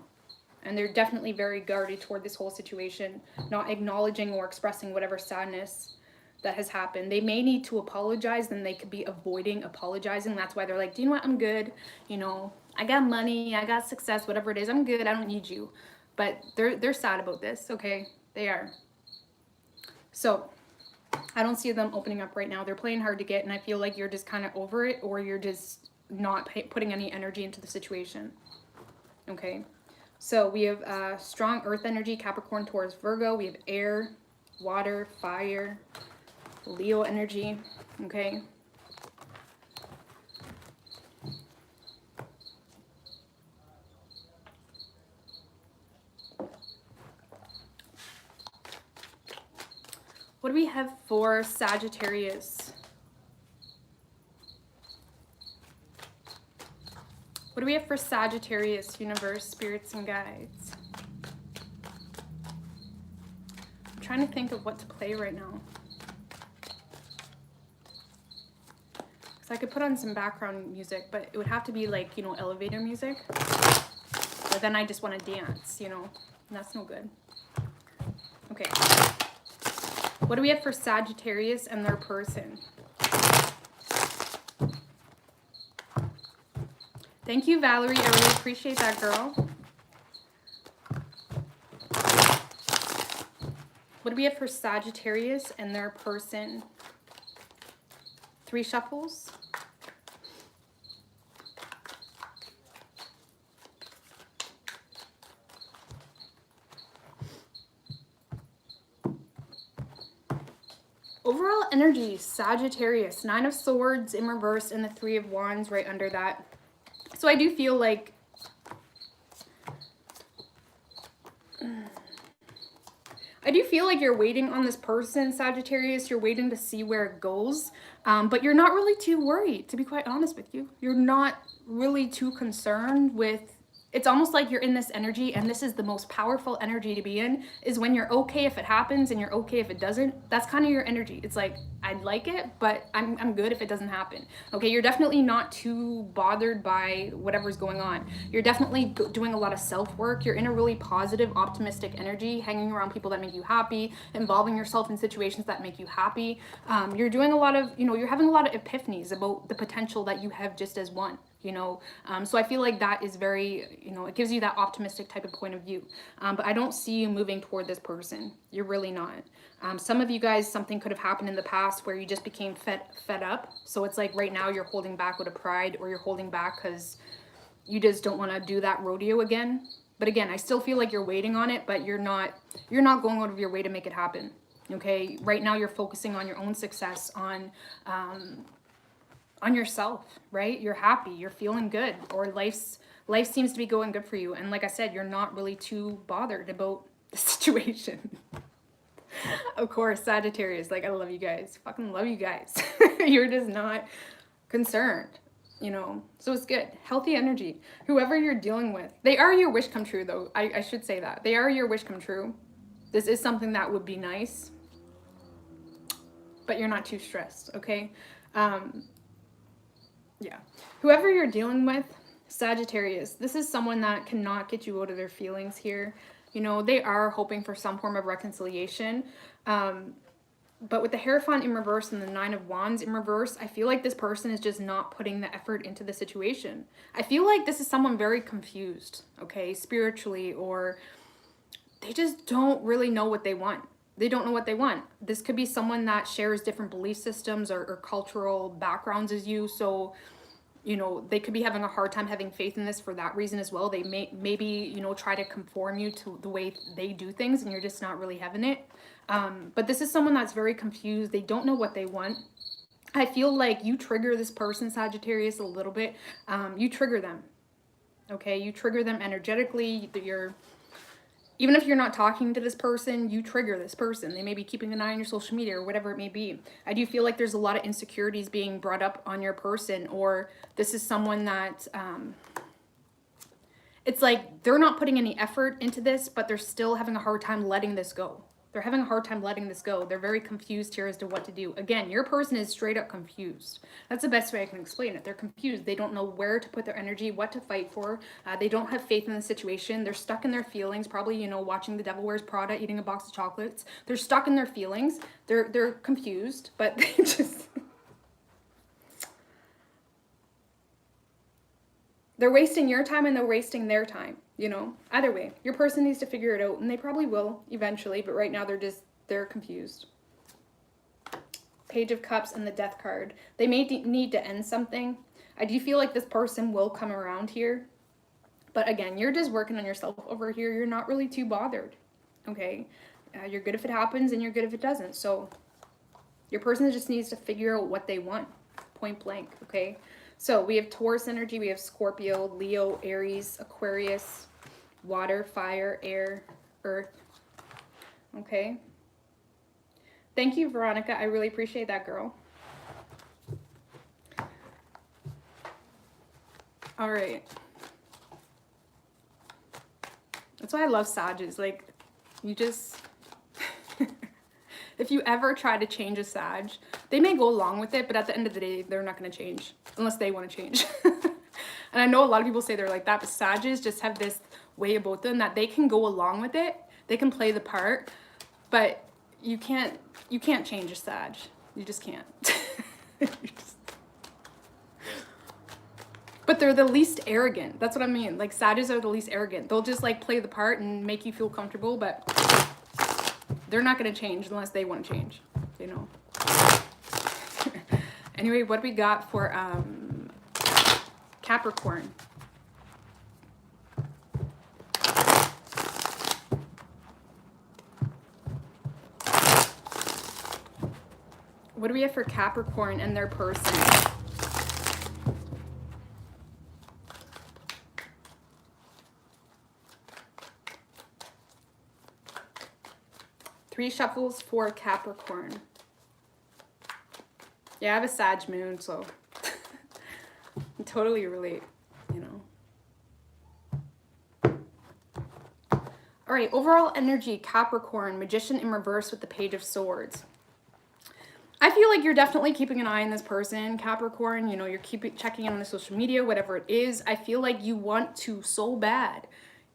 And they're definitely very guarded toward this whole situation. Not acknowledging or expressing whatever sadness that has happened. They may need to apologize, then they could be avoiding apologizing. That's why they're like, do you know what, I'm good, you know, I got money, I got success, whatever it is, I'm good, I don't need you. But they're sad about this, okay? They are. So I don't see them opening up right now. They're playing hard to get, and I feel like you're just kind of over it, or you're just not putting any energy into the situation, okay? So we have strong earth energy, Capricorn, Taurus, Virgo. We have air, water, fire, Leo energy, okay? What do we have for Sagittarius? What do we have for Sagittarius, universe, spirits, and guides? I'm trying to think of what to play right now. I could put on some background music, but it would have to be like, you know, elevator music. But then I just want to dance, you know, and that's no good. Okay. What do we have for Sagittarius and their person? Thank you, Valerie. I really appreciate that, girl. What do we have for Sagittarius and their person? 3 shuffles. Overall energy, Sagittarius, 9 of Swords in reverse and the 3 of Wands right under that. So I do feel like you're waiting on this person, Sagittarius. You're waiting to see where it goes. But you're not really too worried, to be quite honest with you. You're not really too concerned with... It's almost like you're in this energy, and this is the most powerful energy to be in, is when you're okay if it happens and you're okay if it doesn't. That's kind of your energy. It's like, I'd like it, but I'm good if it doesn't happen. Okay, you're definitely not too bothered by whatever's going on. You're definitely doing a lot of self-work. You're in a really positive, optimistic energy, hanging around people that make you happy, involving yourself in situations that make you happy. You're doing a lot of, you know, you're having a lot of epiphanies about the potential that you have just as one. You know, so I feel like that is very, you know, it gives you that optimistic type of point of view. But I don't see you moving toward this person. You're really not. Some of you guys, something could have happened in the past where you just became fed up. So it's like right now you're holding back out of pride, or you're holding back because you just don't want to do that rodeo again. But again, I still feel like you're waiting on it, but you're not going out of your way to make it happen. Okay, right now you're focusing on your own success, on yourself, right? You're happy, you're feeling good, or life seems to be going good for you. And like I said, you're not really too bothered about the situation. Of course, Sagittarius, like, I love you guys, fucking love you guys. You're just not concerned. you know, so it's good. Healthy energy. Whoever you're dealing with, they are your wish come true, though. I should say that. They are your wish come true. This is something that would be nice, but you're not too stressed, okay? Yeah. Whoever you're dealing with, Sagittarius, this is someone that cannot get you out of their feelings here. You know, they are hoping for some form of reconciliation. But with the Hierophant in reverse and the Nine of Wands in reverse, I feel like this person is just not putting the effort into the situation. I feel like this is someone very confused, okay, spiritually, or they just don't really know what they want. They don't know what they want. This could be someone that shares different belief systems or cultural backgrounds as you. So, you know, they could be having a hard time having faith in this for that reason as well. They maybe, you know, try to conform you to the way they do things and you're just not really having it. But this is someone that's very confused. They don't know what they want. I feel like you trigger this person, Sagittarius, a little bit. You trigger them, okay? You trigger them energetically. Even if you're not talking to this person, you trigger this person. They may be keeping an eye on your social media or whatever it may be. I do feel like there's a lot of insecurities being brought up on your person, or this is someone that, it's like they're not putting any effort into this, but they're still having a hard time letting this go. They're having a hard time letting this go. They're very confused here as to what to do. Again, your person is straight up confused. That's the best way I can explain it. They're confused. They don't know where to put their energy, what to fight for. They don't have faith in the situation. They're stuck in their feelings, probably, you know, watching The Devil Wears Prada, eating a box of chocolates. They're stuck in their feelings. They're confused, but they just... They're wasting your time and they're wasting their time, you know? Either way, your person needs to figure it out, and they probably will eventually, but right now they're confused. Page of Cups and the Death card. They may need to end something. I do feel like this person will come around here, but again, you're just working on yourself over here. You're not really too bothered, okay? You're good if it happens and you're good if it doesn't. So your person just needs to figure out what they want, point blank, okay? So we have Taurus energy, we have Scorpio, Leo, Aries, Aquarius, water, fire, air, earth. Okay. Thank you, Veronica. I really appreciate that, girl. All right. That's why I love Sages. Like, you just... If you ever try to change a Sag, they may go along with it, but at the end of the day, they're not going to change unless they want to change. And I know a lot of people say they're like that, but Sages just have this way about them that they can go along with it. They can play the part, but you can't change a Sag. You just can't. But they're the least arrogant. That's what I mean. Like, Sages are the least arrogant. They'll just like play the part and make you feel comfortable, but they're not going to change unless they want to change, you know. Anyway, what do we got for Capricorn? What do we have for Capricorn and their person? Three shuffles for Capricorn. Yeah, I have a Sag moon, so I totally relate, you know. All right, overall energy, Capricorn, Magician in reverse with the Page of Swords. I feel like you're definitely keeping an eye on this person, Capricorn. You know, you're checking in on the social media, whatever it is. I feel like you want to so bad.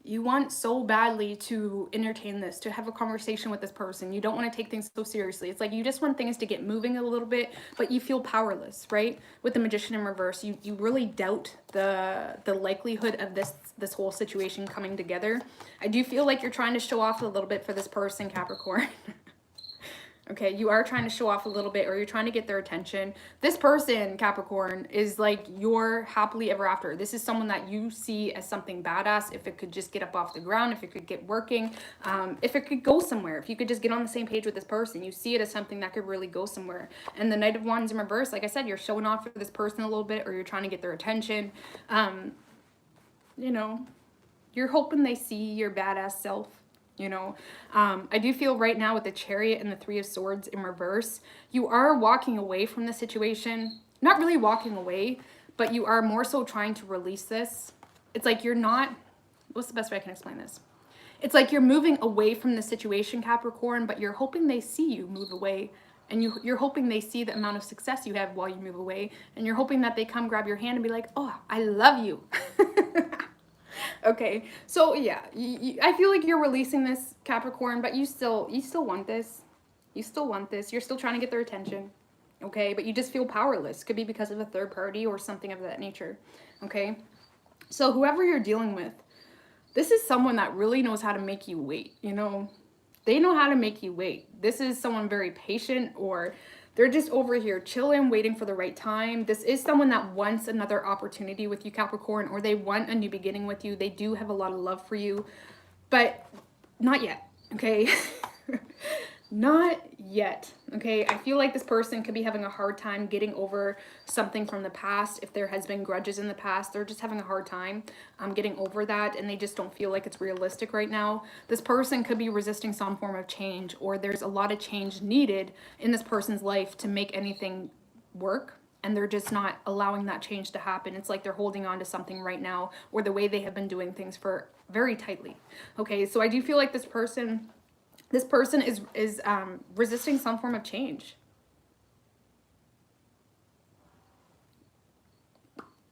You want so badly to entertain this, to have a conversation with this person. You don't want to take things so seriously. It's like you just want things to get moving a little bit, but you feel powerless, right? With the Magician in reverse, you really doubt the likelihood of this whole situation coming together. I do feel like you're trying to show off a little bit for this person, Capricorn. Okay, you are trying to show off a little bit, or you're trying to get their attention. This person, Capricorn, is like your happily ever after. This is someone that you see as something badass if it could just get up off the ground, if it could get working, if it could go somewhere, if you could just get on the same page with this person. You see it as something that could really go somewhere. And the Knight of Wands in reverse, like I said, you're showing off for this person a little bit, or you're trying to get their attention. You know, you're hoping they see your badass self. You know, I do feel right now with the Chariot and the Three of Swords in reverse, you are walking away from the situation. Not really walking away, but you are more so trying to release this. It's like you're not, what's the best way I can explain this? It's like you're moving away from the situation, Capricorn, but you're hoping they see you move away. And you're hoping they see the amount of success you have while you move away. And you're hoping that they come grab your hand and be like, oh, I love you. Okay, so yeah, I feel like you're releasing this, Capricorn, but you still want this. You still want this. You're still trying to get their attention. Okay, but you just feel powerless. Could be because of a third party or something of that nature. Okay, so whoever you're dealing with, this is someone that really knows how to make you wait, you know? They know how to make you wait. This is someone very patient, or they're just over here chilling, waiting for the right time. This is someone that wants another opportunity with you, Capricorn, or they want a new beginning with you. They do have a lot of love for you, but not yet, okay? Not yet, okay? I feel like this person could be having a hard time getting over something from the past. If there has been grudges in the past, they're just having a hard time getting over that, and they just don't feel like it's realistic right now. This person could be resisting some form of change, or there's a lot of change needed in this person's life to make anything work, and they're just not allowing that change to happen. It's like they're holding on to something right now, or the way they have been doing things for very tightly. Okay, so I do feel like this person is resisting some form of change.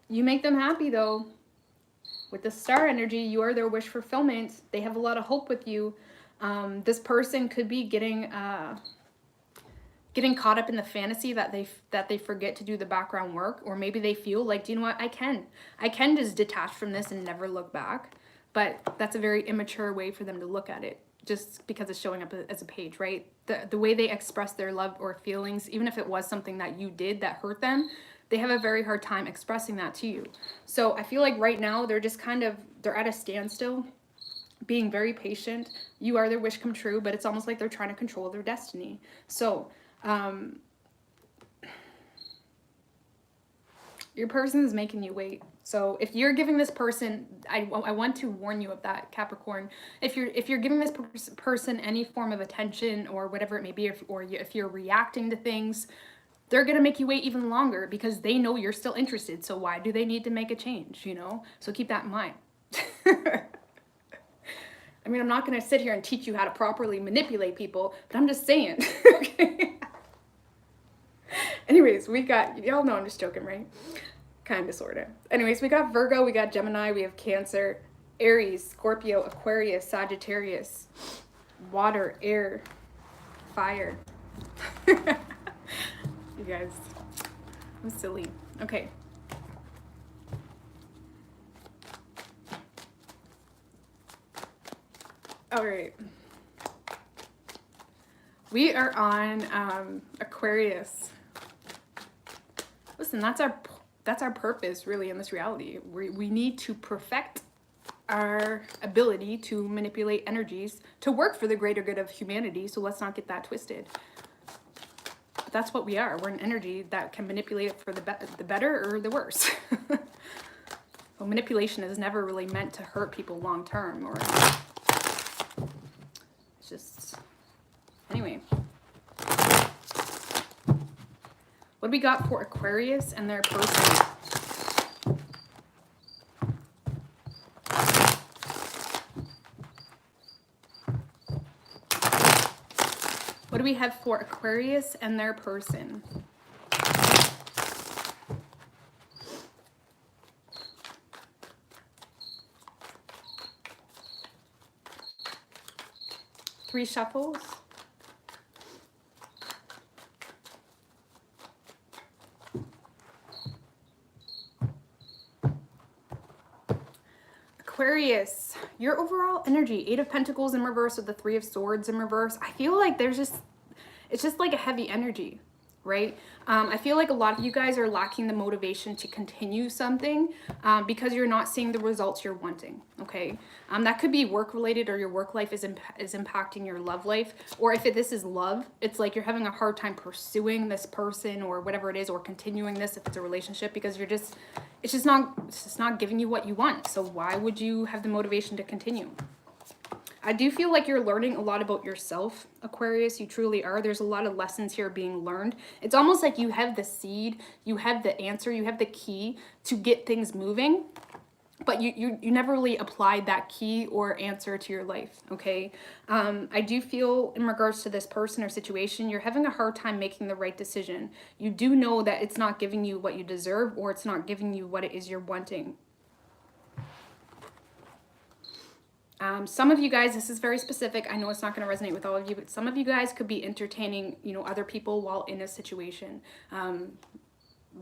You make them happy though. With the star energy, you are their wish fulfillment. They have a lot of hope with you. This person could be getting caught up in the fantasy that they forget to do the background work, or maybe they feel like, do you know what, I can just detach from this and never look back. But that's a very immature way for them to look at it, just because it's showing up as a page, right? The way they express their love or feelings, even if it was something that you did that hurt them, they have a very hard time expressing that to you. So I feel like right now they're just they're at a standstill, being very patient. You are their wish come true, but it's almost like they're trying to control their destiny. So your person is making you wait. So if you're giving this person, I want to warn you of that, Capricorn. If you're giving this person any form of attention or whatever it may be, if you're reacting to things, they're going to make you wait even longer because they know you're still interested. So why do they need to make a change, you know? So keep that in mind. I mean, I'm not going to sit here and teach you how to properly manipulate people, but I'm just saying. Okay. Anyways, we got, y'all know I'm just joking, right? Kind of, sort of. Anyways, we got Virgo, we got Gemini, we have Cancer, Aries, Scorpio, Aquarius, Sagittarius, water, air, fire. You guys, I'm silly. Okay. All right. We are on Aquarius. Listen, that's our purpose really in this reality. We need to perfect our ability to manipulate energies to work for the greater good of humanity. So let's not get that twisted. But that's what we are. We're an energy that can manipulate it for the better or the worse. Well, manipulation is never really meant to hurt people long term, or it's just, anyway. What do we got for Aquarius and their person? What do we have for Aquarius and their person? Three shuffles. Aquarius, your overall energy, 8 of Pentacles in reverse with the 3 of Swords in reverse. I feel like it's just like a heavy energy, right? I feel like a lot of you guys are lacking the motivation to continue something because you're not seeing the results you're wanting, okay? That could be work related, or your work life is impacting your love life. Or if this is love, it's like you're having a hard time pursuing this person or whatever it is, or continuing this if it's a relationship, because it's just not giving you what you want. So why would you have the motivation to continue? I do feel like you're learning a lot about yourself, Aquarius. You truly are. There's a lot of lessons here being learned. It's almost like you have the seed, you have the answer, you have the key to get things moving, but you never really applied that key or answer to your life, okay? I do feel in regards to this person or situation, you're having a hard time making the right decision. You do know that it's not giving you what you deserve, or it's not giving you what it is you're wanting. Some of you guys, this is very specific. I know it's not going to resonate with all of you, but some of you guys could be entertaining, you know, other people while in a situation.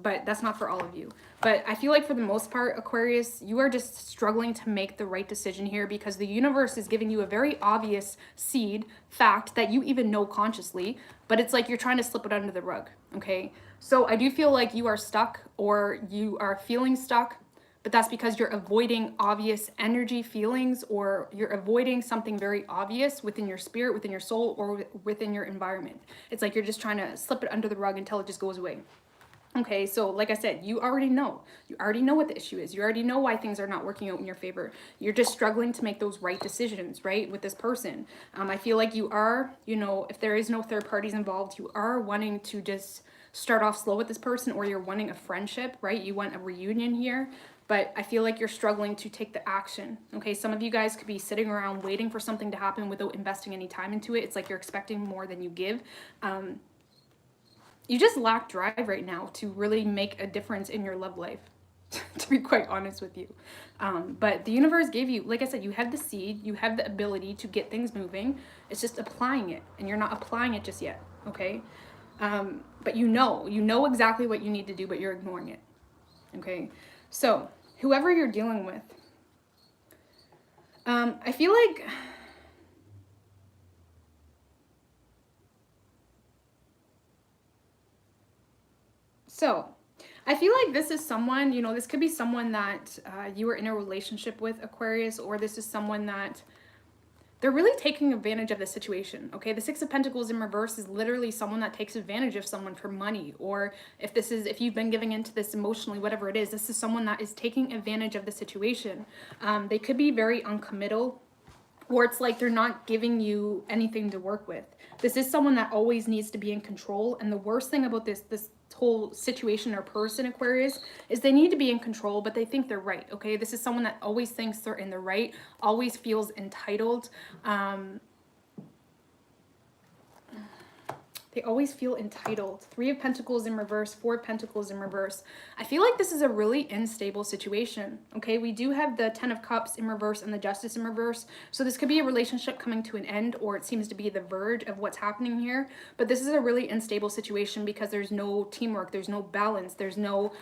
But that's not for all of you. But I feel like for the most part, Aquarius, you are just struggling to make the right decision here because the universe is giving you a very obvious seed fact that you even know consciously, but it's like you're trying to slip it under the rug, okay? So I do feel like you are stuck or you are feeling stuck, but that's because you're avoiding obvious energy feelings, or you're avoiding something very obvious within your spirit, within your soul, or within your environment. It's like you're just trying to slip it under the rug until it just goes away. Okay, so like I said, you already know. You already know what the issue is. You already know why things are not working out in your favor. You're just struggling to make those right decisions, right, with this person. I feel like you are, you know, if there is no third parties involved, you are wanting to just start off slow with this person, or you're wanting a friendship, right? You want a reunion here. But I feel like you're struggling to take the action. Okay, some of you guys could be sitting around waiting for something to happen without investing any time into it. It's like you're expecting more than you give. You just lack drive right now to really make a difference in your love life, to be quite honest with you. But the universe gave you, like I said, you have the seed, you have the ability to get things moving. It's just applying it, and you're not applying it just yet, okay? But you know exactly what you need to do, but you're ignoring it, okay? So, whoever you're dealing with, I feel like this is someone, you know, this could be someone that you were in a relationship with, Aquarius, or this is someone that they're really taking advantage of the situation, okay? The Six of Pentacles in reverse is literally someone that takes advantage of someone for money, or if you've been giving into this emotionally, whatever it is, this is someone that is taking advantage of the situation. They could be very uncommittal, or it's like they're not giving you anything to work with. This is someone that always needs to be in control, and the worst thing about this whole situation or person, Aquarius, is they need to be in control, but they think they're right, okay? This is someone that always thinks they're in the right, always feels entitled. They always feel entitled. Three of Pentacles in reverse, Four of Pentacles in reverse. I feel like this is a really unstable situation, okay? We do have the Ten of Cups in reverse and the Justice in reverse. So this could be a relationship coming to an end, or it seems to be the verge of what's happening here. But this is a really unstable situation because there's no teamwork, there's no balance, there's no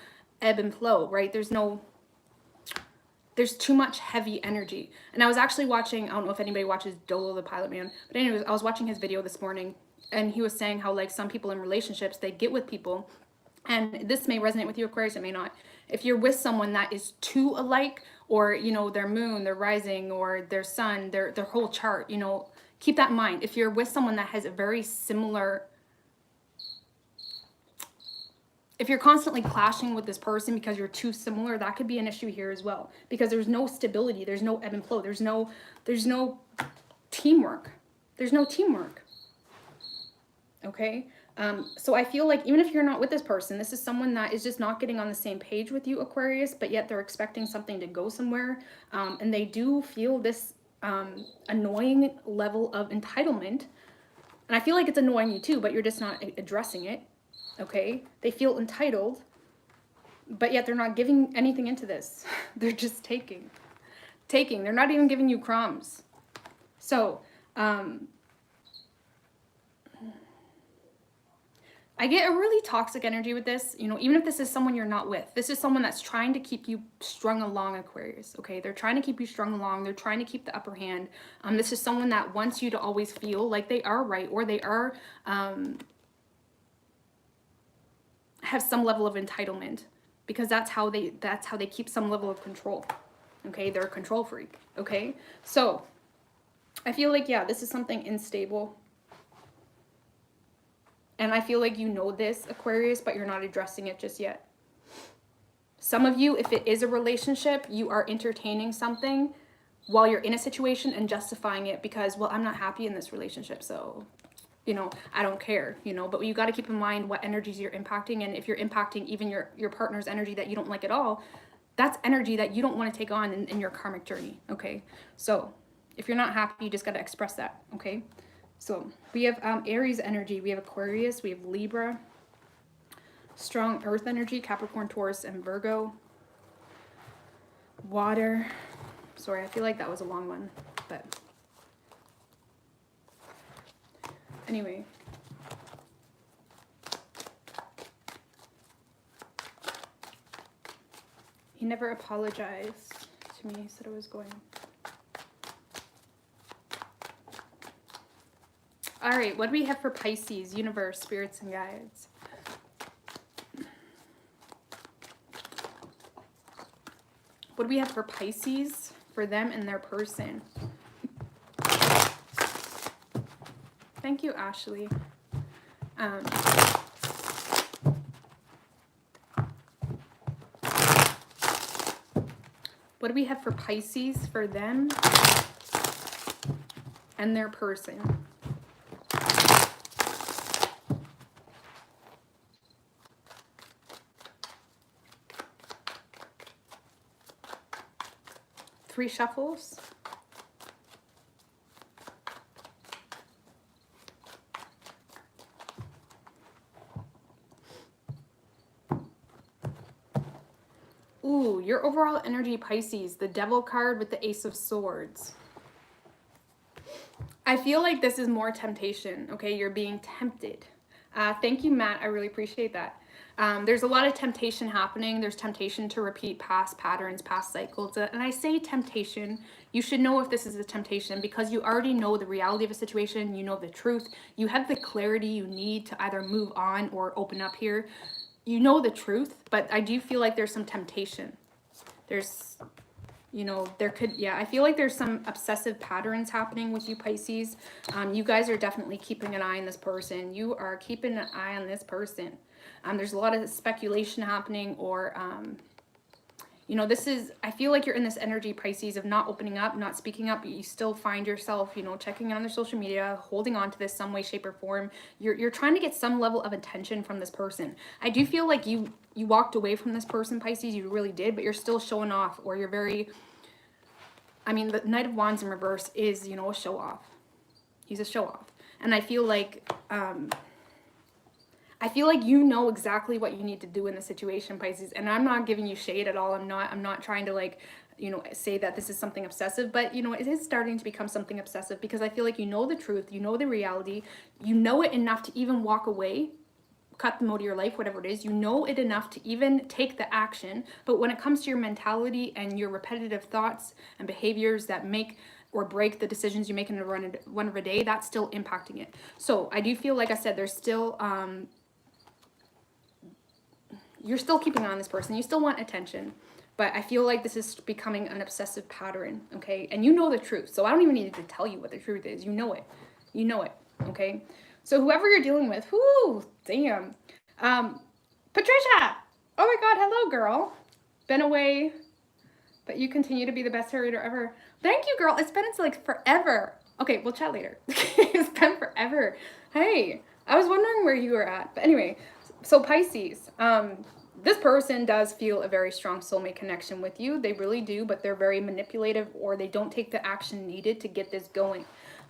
ebb and flow, right? There's too much heavy energy. And I was actually watching, I don't know if anybody watches Dolo the Pilot Man, but anyways, I was watching his video this morning, and he was saying how, like, some people in relationships, they get with people, and this may resonate with you, Aquarius, it may not. If you're with someone that is too alike, or, you know, their moon, their rising, or their sun, their whole chart, you know, keep that in mind. If you're with someone that has a very similar, if you're constantly clashing with this person because you're too similar, that could be an issue here as well, because there's no stability, there's no ebb and flow, there's no teamwork. There's no teamwork. Okay, so I feel like even if you're not with this person, this is someone that is just not getting on the same page with you, Aquarius, but yet they're expecting something to go somewhere, and they do feel this annoying level of entitlement, and I feel like it's annoying you too, but you're just not addressing it, okay? They feel entitled, but yet they're not giving anything into this. They're just taking. They're not even giving you crumbs. So, I get a really toxic energy with this, you know, even if this is someone you're not with. This is someone that's trying to keep you strung along, Aquarius, okay? They're trying to keep you strung along. They're trying to keep the upper hand. This is someone that wants you to always feel like they are right, or they are, have some level of entitlement, because that's how they keep some level of control, okay? They're a control freak, okay? So, I feel like, yeah, this is something unstable. And I feel like you know this, Aquarius, but you're not addressing it just yet. Some of you, if it is a relationship, you are entertaining something, while you're in a situation and justifying it because, well, I'm not happy in this relationship, so, you know, I don't care, you know. But you got to keep in mind what energies you're impacting, and if you're impacting even your partner's energy that you don't like at all, that's energy that you don't want to take on in your karmic journey, okay? So if you're not happy, you just got to express that, okay? So we have Aries energy, we have Aquarius, we have Libra, strong earth energy, Capricorn, Taurus, and Virgo. Water. Sorry, I feel like that was a long one, but anyway. He never apologized to me. He said I was going. All right, what do we have for Pisces, universe, spirits, and guides? What do we have for Pisces, for them and their person? Thank you, Ashley. What do we have for Pisces, for them and their person? Three shuffles. Ooh, your overall energy, Pisces, the Devil card with the Ace of Swords. I feel like this is more temptation, okay? You're being tempted. Thank you, Matt. I really appreciate that. There's a lot of temptation happening. There's temptation to repeat past patterns, past cycles. And I say temptation. You should know if this is a temptation because you already know the reality of a situation. You know the truth. You have the clarity you need to either move on or open up here. You know the truth, but I do feel like there's some temptation. There's, you know, there could, yeah, I feel like there's some obsessive patterns happening with you, Pisces. You guys are definitely keeping an eye on this person. You are keeping an eye on this person. There's a lot of speculation happening, or, you know, this is, I feel like you're in this energy, Pisces, of not opening up, not speaking up. You still find yourself, you know, checking in on their social media, holding on to this some way, shape, or form. You're trying to get some level of attention from this person. I do feel like you walked away from this person, Pisces. You really did, but you're still showing off, or you're very, I mean, the Knight of Wands in reverse is, you know, a show off. He's a show off. And I feel like you know exactly what you need to do in the situation, Pisces. And I'm not giving you shade at all. I'm not trying to, like, you know, say that this is something obsessive, but, you know, it is starting to become something obsessive because I feel like you know the truth, you know the reality, you know it enough to even walk away, cut them out of your life, whatever it is. You know it enough to even take the action. But when it comes to your mentality and your repetitive thoughts and behaviors that make or break the decisions you make in a run of a day, that's still impacting it. So I do feel, like I said, there's still, you're still keeping on this person. You still want attention. But I feel like this is becoming an obsessive pattern, okay? And you know the truth. So I don't even need to tell you what the truth is. You know it. You know it, okay? So whoever you're dealing with, whoo, damn. Patricia! Oh my God, hello, girl. Been away, but you continue to be the best narrator ever. Thank you, girl. It's like forever. Okay, we'll chat later. It's been forever. Hey, I was wondering where you were at. But anyway, so Pisces, this person does feel a very strong soulmate connection with you. They really do, but they're very manipulative, or they don't take the action needed to get this going.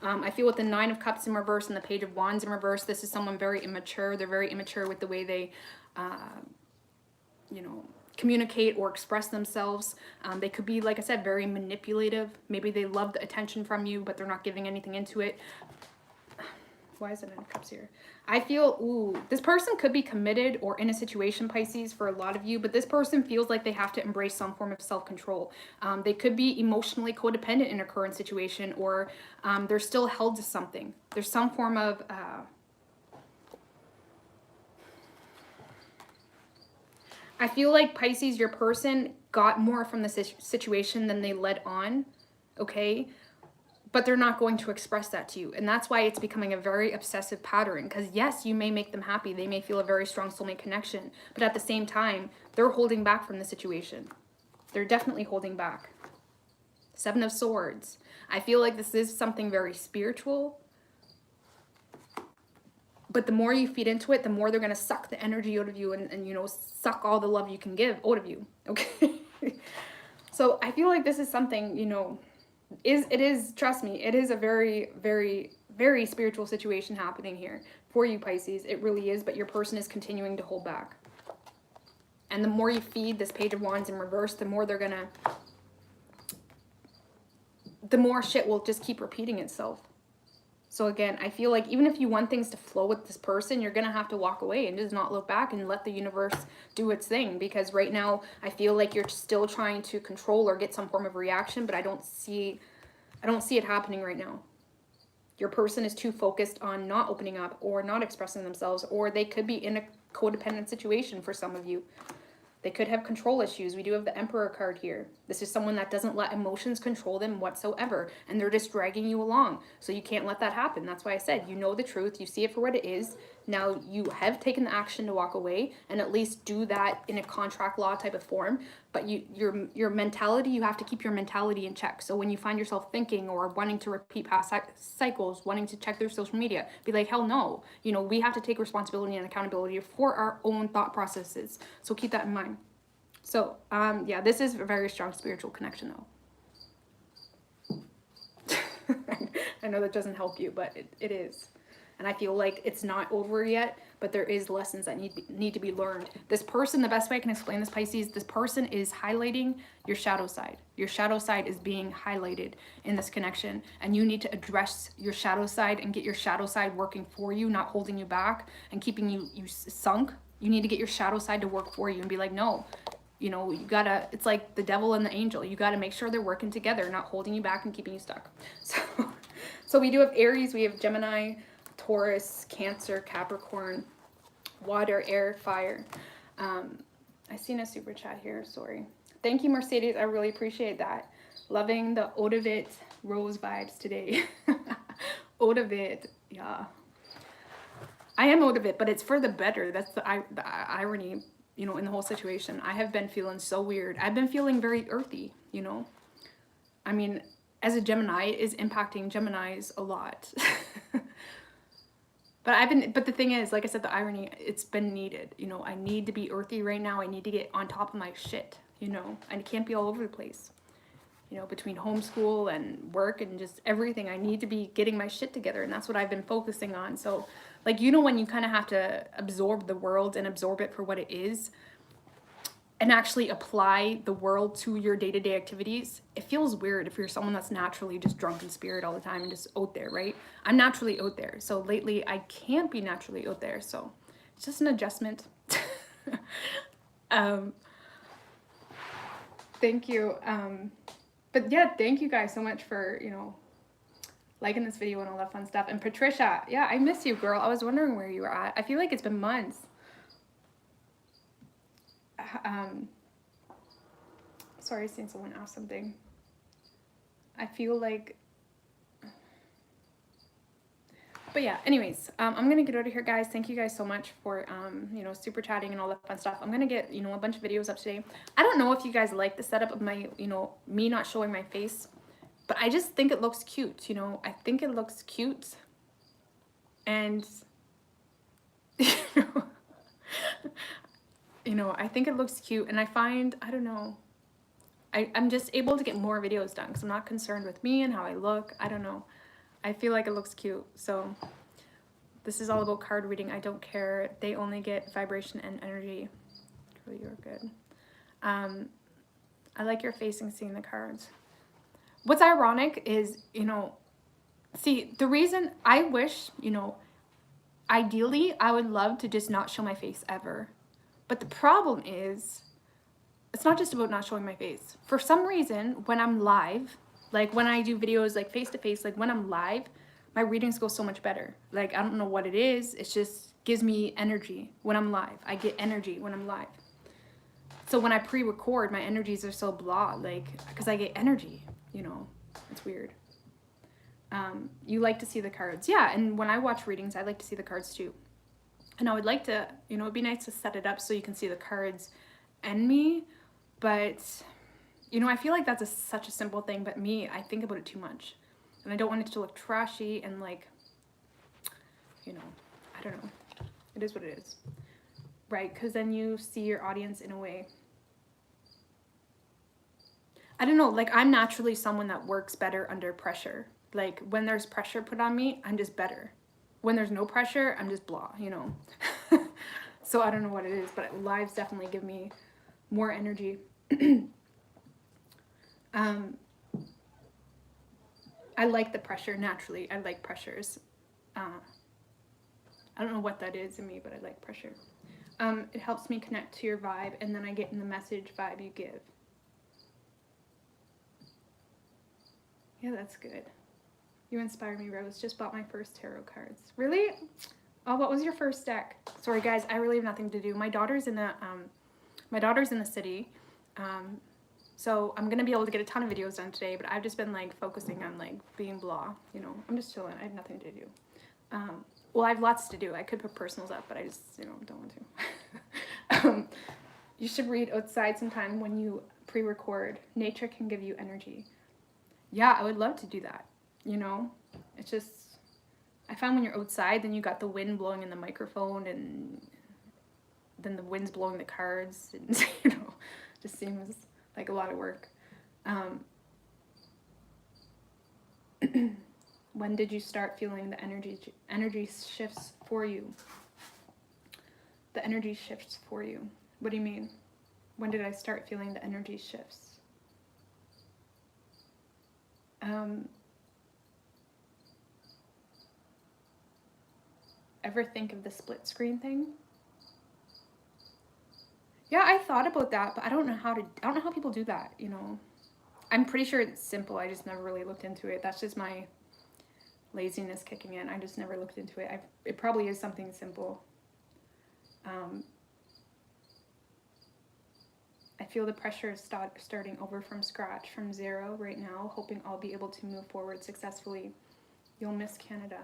I feel with the Nine of Cups in reverse and the Page of Wands in reverse, this is someone very immature. They're very immature with the way they, you know, communicate or express themselves. They could be, like I said, very manipulative. Maybe they love the attention from you, but they're not giving anything into it. Why is it Nine of Cups here? I feel, ooh, this person could be committed or in a situation, Pisces, for a lot of you, but this person feels like they have to embrace some form of self-control. They could be emotionally codependent in a current situation, or they're still held to something. There's some form of, I feel like, Pisces, your person got more from the situation than they let on, okay? But they're not going to express that to you. And that's why it's becoming a very obsessive pattern. Because yes, you may make them happy. They may feel a very strong soulmate connection. But at the same time, they're holding back from the situation. They're definitely holding back. Seven of Swords. I feel like this is something very spiritual. But the more you feed into it, the more they're going to suck the energy out of you and, you know, suck all the love you can give out of you. Okay? So I feel like this is something, you know, it is, trust me, it is a very, very, very spiritual situation happening here for you, Pisces. It really is, but your person is continuing to hold back. And the more you feed this Page of Wands in reverse, the more they're going to, the more shit will just keep repeating itself. So again, I feel like even if you want things to flow with this person, you're going to have to walk away and just not look back and let the universe do its thing. Because right now, I feel like you're still trying to control or get some form of reaction, but I don't see it happening right now. Your person is too focused on not opening up or not expressing themselves, or they could be in a codependent situation for some of you. They could have control issues. We do have the Emperor card here. This is someone that doesn't let emotions control them whatsoever, and they're just dragging you along. So you can't let that happen. That's why I said, you know the truth, you see it for what it is. Now you have taken the action to walk away and at least do that in a contract law type of form. But your mentality, you have to keep your mentality in check. So when you find yourself thinking or wanting to repeat past cycles, wanting to check their social media, be like, hell no. You know, we have to take responsibility and accountability for our own thought processes. So keep that in mind. So, yeah, this is a very strong spiritual connection, though. I know that doesn't help you, but it is. And I feel like it's not over yet, but there is lessons that need to be learned. This person, the best way I can explain this, Pisces, this person is highlighting your shadow side. Your shadow side is being highlighted in this connection, and you need to address your shadow side and get your shadow side working for you, not holding you back and keeping you sunk. You need to get your shadow side to work for you and be like, no, you know, you gotta, it's like the devil and the angel. You gotta make sure they're working together, not holding you back and keeping you stuck. So we do have Aries, we have Gemini, Taurus, Cancer, Capricorn, water, air, fire. I seen a super chat here, sorry. Thank you, Mercedes, I really appreciate that. Loving the Eau de Vie rose vibes today. Eau de Vie, yeah. I am Eau de Vie, but it's for the better. That's the irony, you know, in the whole situation. I have been feeling so weird. I've been feeling very earthy, you know. I mean, as a Gemini, it is impacting Geminis a lot. But the thing is, like I said, the irony, it's been needed. You know, I need to be earthy right now. I need to get on top of my shit, you know. And it can't be all over the place. You know, between homeschool and work and just everything, I need to be getting my shit together. And that's what I've been focusing on. So, like, you know, when you kind of have to absorb the world and absorb it for what it is and actually apply the world to your day-to-day activities, it feels weird if you're someone that's naturally just drunk in spirit all the time and just out there, right? I'm naturally out there. So lately I can't be naturally out there. So it's just an adjustment. Thank you. But yeah, thank you guys so much for, you know, liking this video and all that fun stuff. And Patricia, yeah, I miss you, girl. I was wondering where you were at. I feel like it's been months. Sorry, I seen someone ask something. I feel like, but yeah, anyways, I'm gonna get out of here, guys. Thank you guys so much for you know, super chatting and all that fun stuff. I'm gonna get, you know, a bunch of videos up today. I don't know if you guys like the setup of my, you know, me not showing my face, but I just think it looks cute, you know. I think it looks cute, and you know, I think it looks cute, and I find, I don't know, I'm just able to get more videos done because I'm not concerned with me and how I look. I don't know. I feel like it looks cute. So this is all about card reading. I don't care. They only get vibration and energy. Oh, you're good. I like your face and seeing the cards. What's ironic is, you know, see, the reason I wish, you know, ideally, I would love to just not show my face ever. But the problem is, it's not just about not showing my face. For some reason, when I'm live, like when I do videos like face to face, like when I'm live, my readings go so much better. Like, I don't know what it is. It just gives me energy when I'm live. I get energy when I'm live. So when I pre-record, my energies are so blah, like, because I get energy, you know. It's weird. You like to see the cards. Yeah, and when I watch readings, I like to see the cards too. And I would like to, you know, it'd be nice to set it up so you can see the cards and me, but You know, I feel like that's such a simple thing, but me, I think about it too much. And I don't want it to look trashy and like, you know, I don't know. It is what it is. Right? Because then you see your audience in a way. I don't know, like I'm naturally someone that works better under pressure. Like when there's pressure put on me, I'm just better. When there's no pressure, I'm just blah, you know. So I don't know what it is, but lives definitely give me more energy. I like the pressure naturally. I like pressures. I don't know what that is in me, but I like pressure. It helps me connect to your vibe, and then I get in the message vibe you give. Yeah, that's good. You inspire me, Rose. Just bought my first tarot cards. Really? Oh, what was your first deck? Sorry, guys. I really have nothing to do. My daughter's in the city. So I'm gonna be able to get a ton of videos done today, but I've just been like focusing on like being blah. You know, I'm just chilling. I have nothing to do. Well, I have lots to do. I could put personals up, but I just, you know, don't want to. You should read outside sometime when you pre-record. Nature can give you energy. Yeah, I would love to do that. You know, it's just, I found when you're outside, then you got the wind blowing in the microphone, and then the wind's blowing the cards, and you know, just seems like a lot of work. When did you start feeling the energy shifts for you? The energy shifts for you. What do you mean? When did I start feeling the energy shifts? Ever think of the split screen thing? Yeah, I thought about that, but I don't know how people do that, you know. I'm pretty sure it's simple. I just never really looked into it. That's just my laziness kicking in. I just never looked into it. It probably is something simple. I feel the pressure is starting over from scratch, from zero right now, hoping I'll be able to move forward successfully. You'll miss Canada.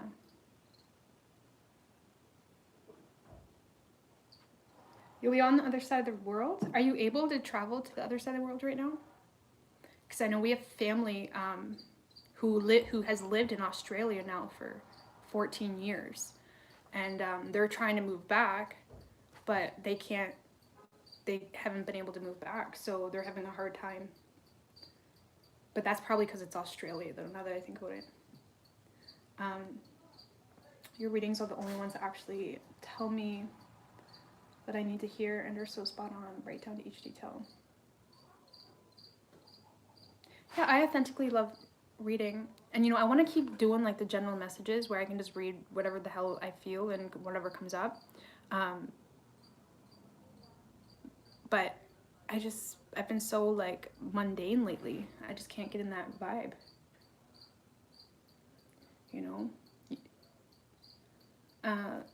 You'll be on the other side of the world? Are you able to travel to the other side of the world right now? Because I know we have family who has lived in Australia now for 14 years. And they're trying to move back, but they haven't been able to move back, so they're having a hard time. But that's probably because it's Australia, though, now that I think about it. Your readings are the only ones that actually tell me that I need to hear, and they're so spot on, right down to each detail. Yeah, I authentically love reading. And, you know, I want to keep doing, like, the general messages where I can just read whatever the hell I feel and whatever comes up. But I've been so, like, mundane lately. I just can't get in that vibe. You know?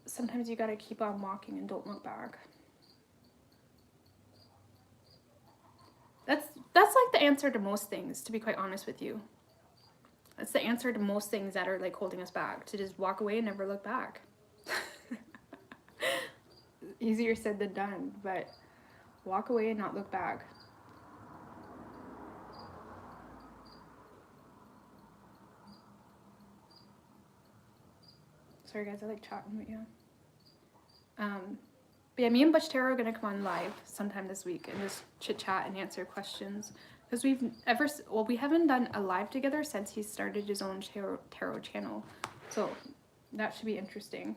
Sometimes you gotta keep on walking and don't look back. That's like the answer to most things, to be quite honest with you. That's the answer to most things that are like holding us back, to just walk away and never look back. Easier said than done, but walk away and not look back. Sorry guys, I like chatting with you. But yeah, me and Butch Tarot are gonna come on live sometime this week and just chit chat and answer questions. Because we haven't done a live together since he started his own tarot channel. So that should be interesting.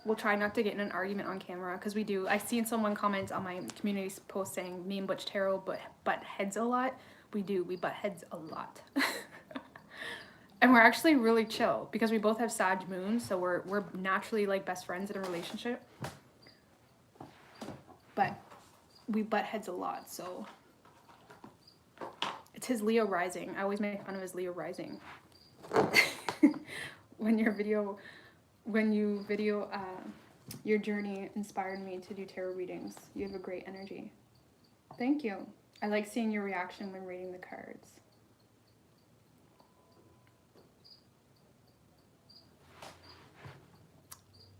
We'll try not to get in an argument on camera, because we do. I've seen someone comment on my community post saying me and Butch Tarot butt heads a lot. We do, we butt heads a lot. And we're actually really chill because we both have Sag moon, so we're naturally like best friends in a relationship. But we butt heads a lot, so it's his Leo rising. I always make fun of his Leo rising. When you video your journey inspired me to do tarot readings. You have a great energy. Thank you. I like seeing your reaction when reading the cards.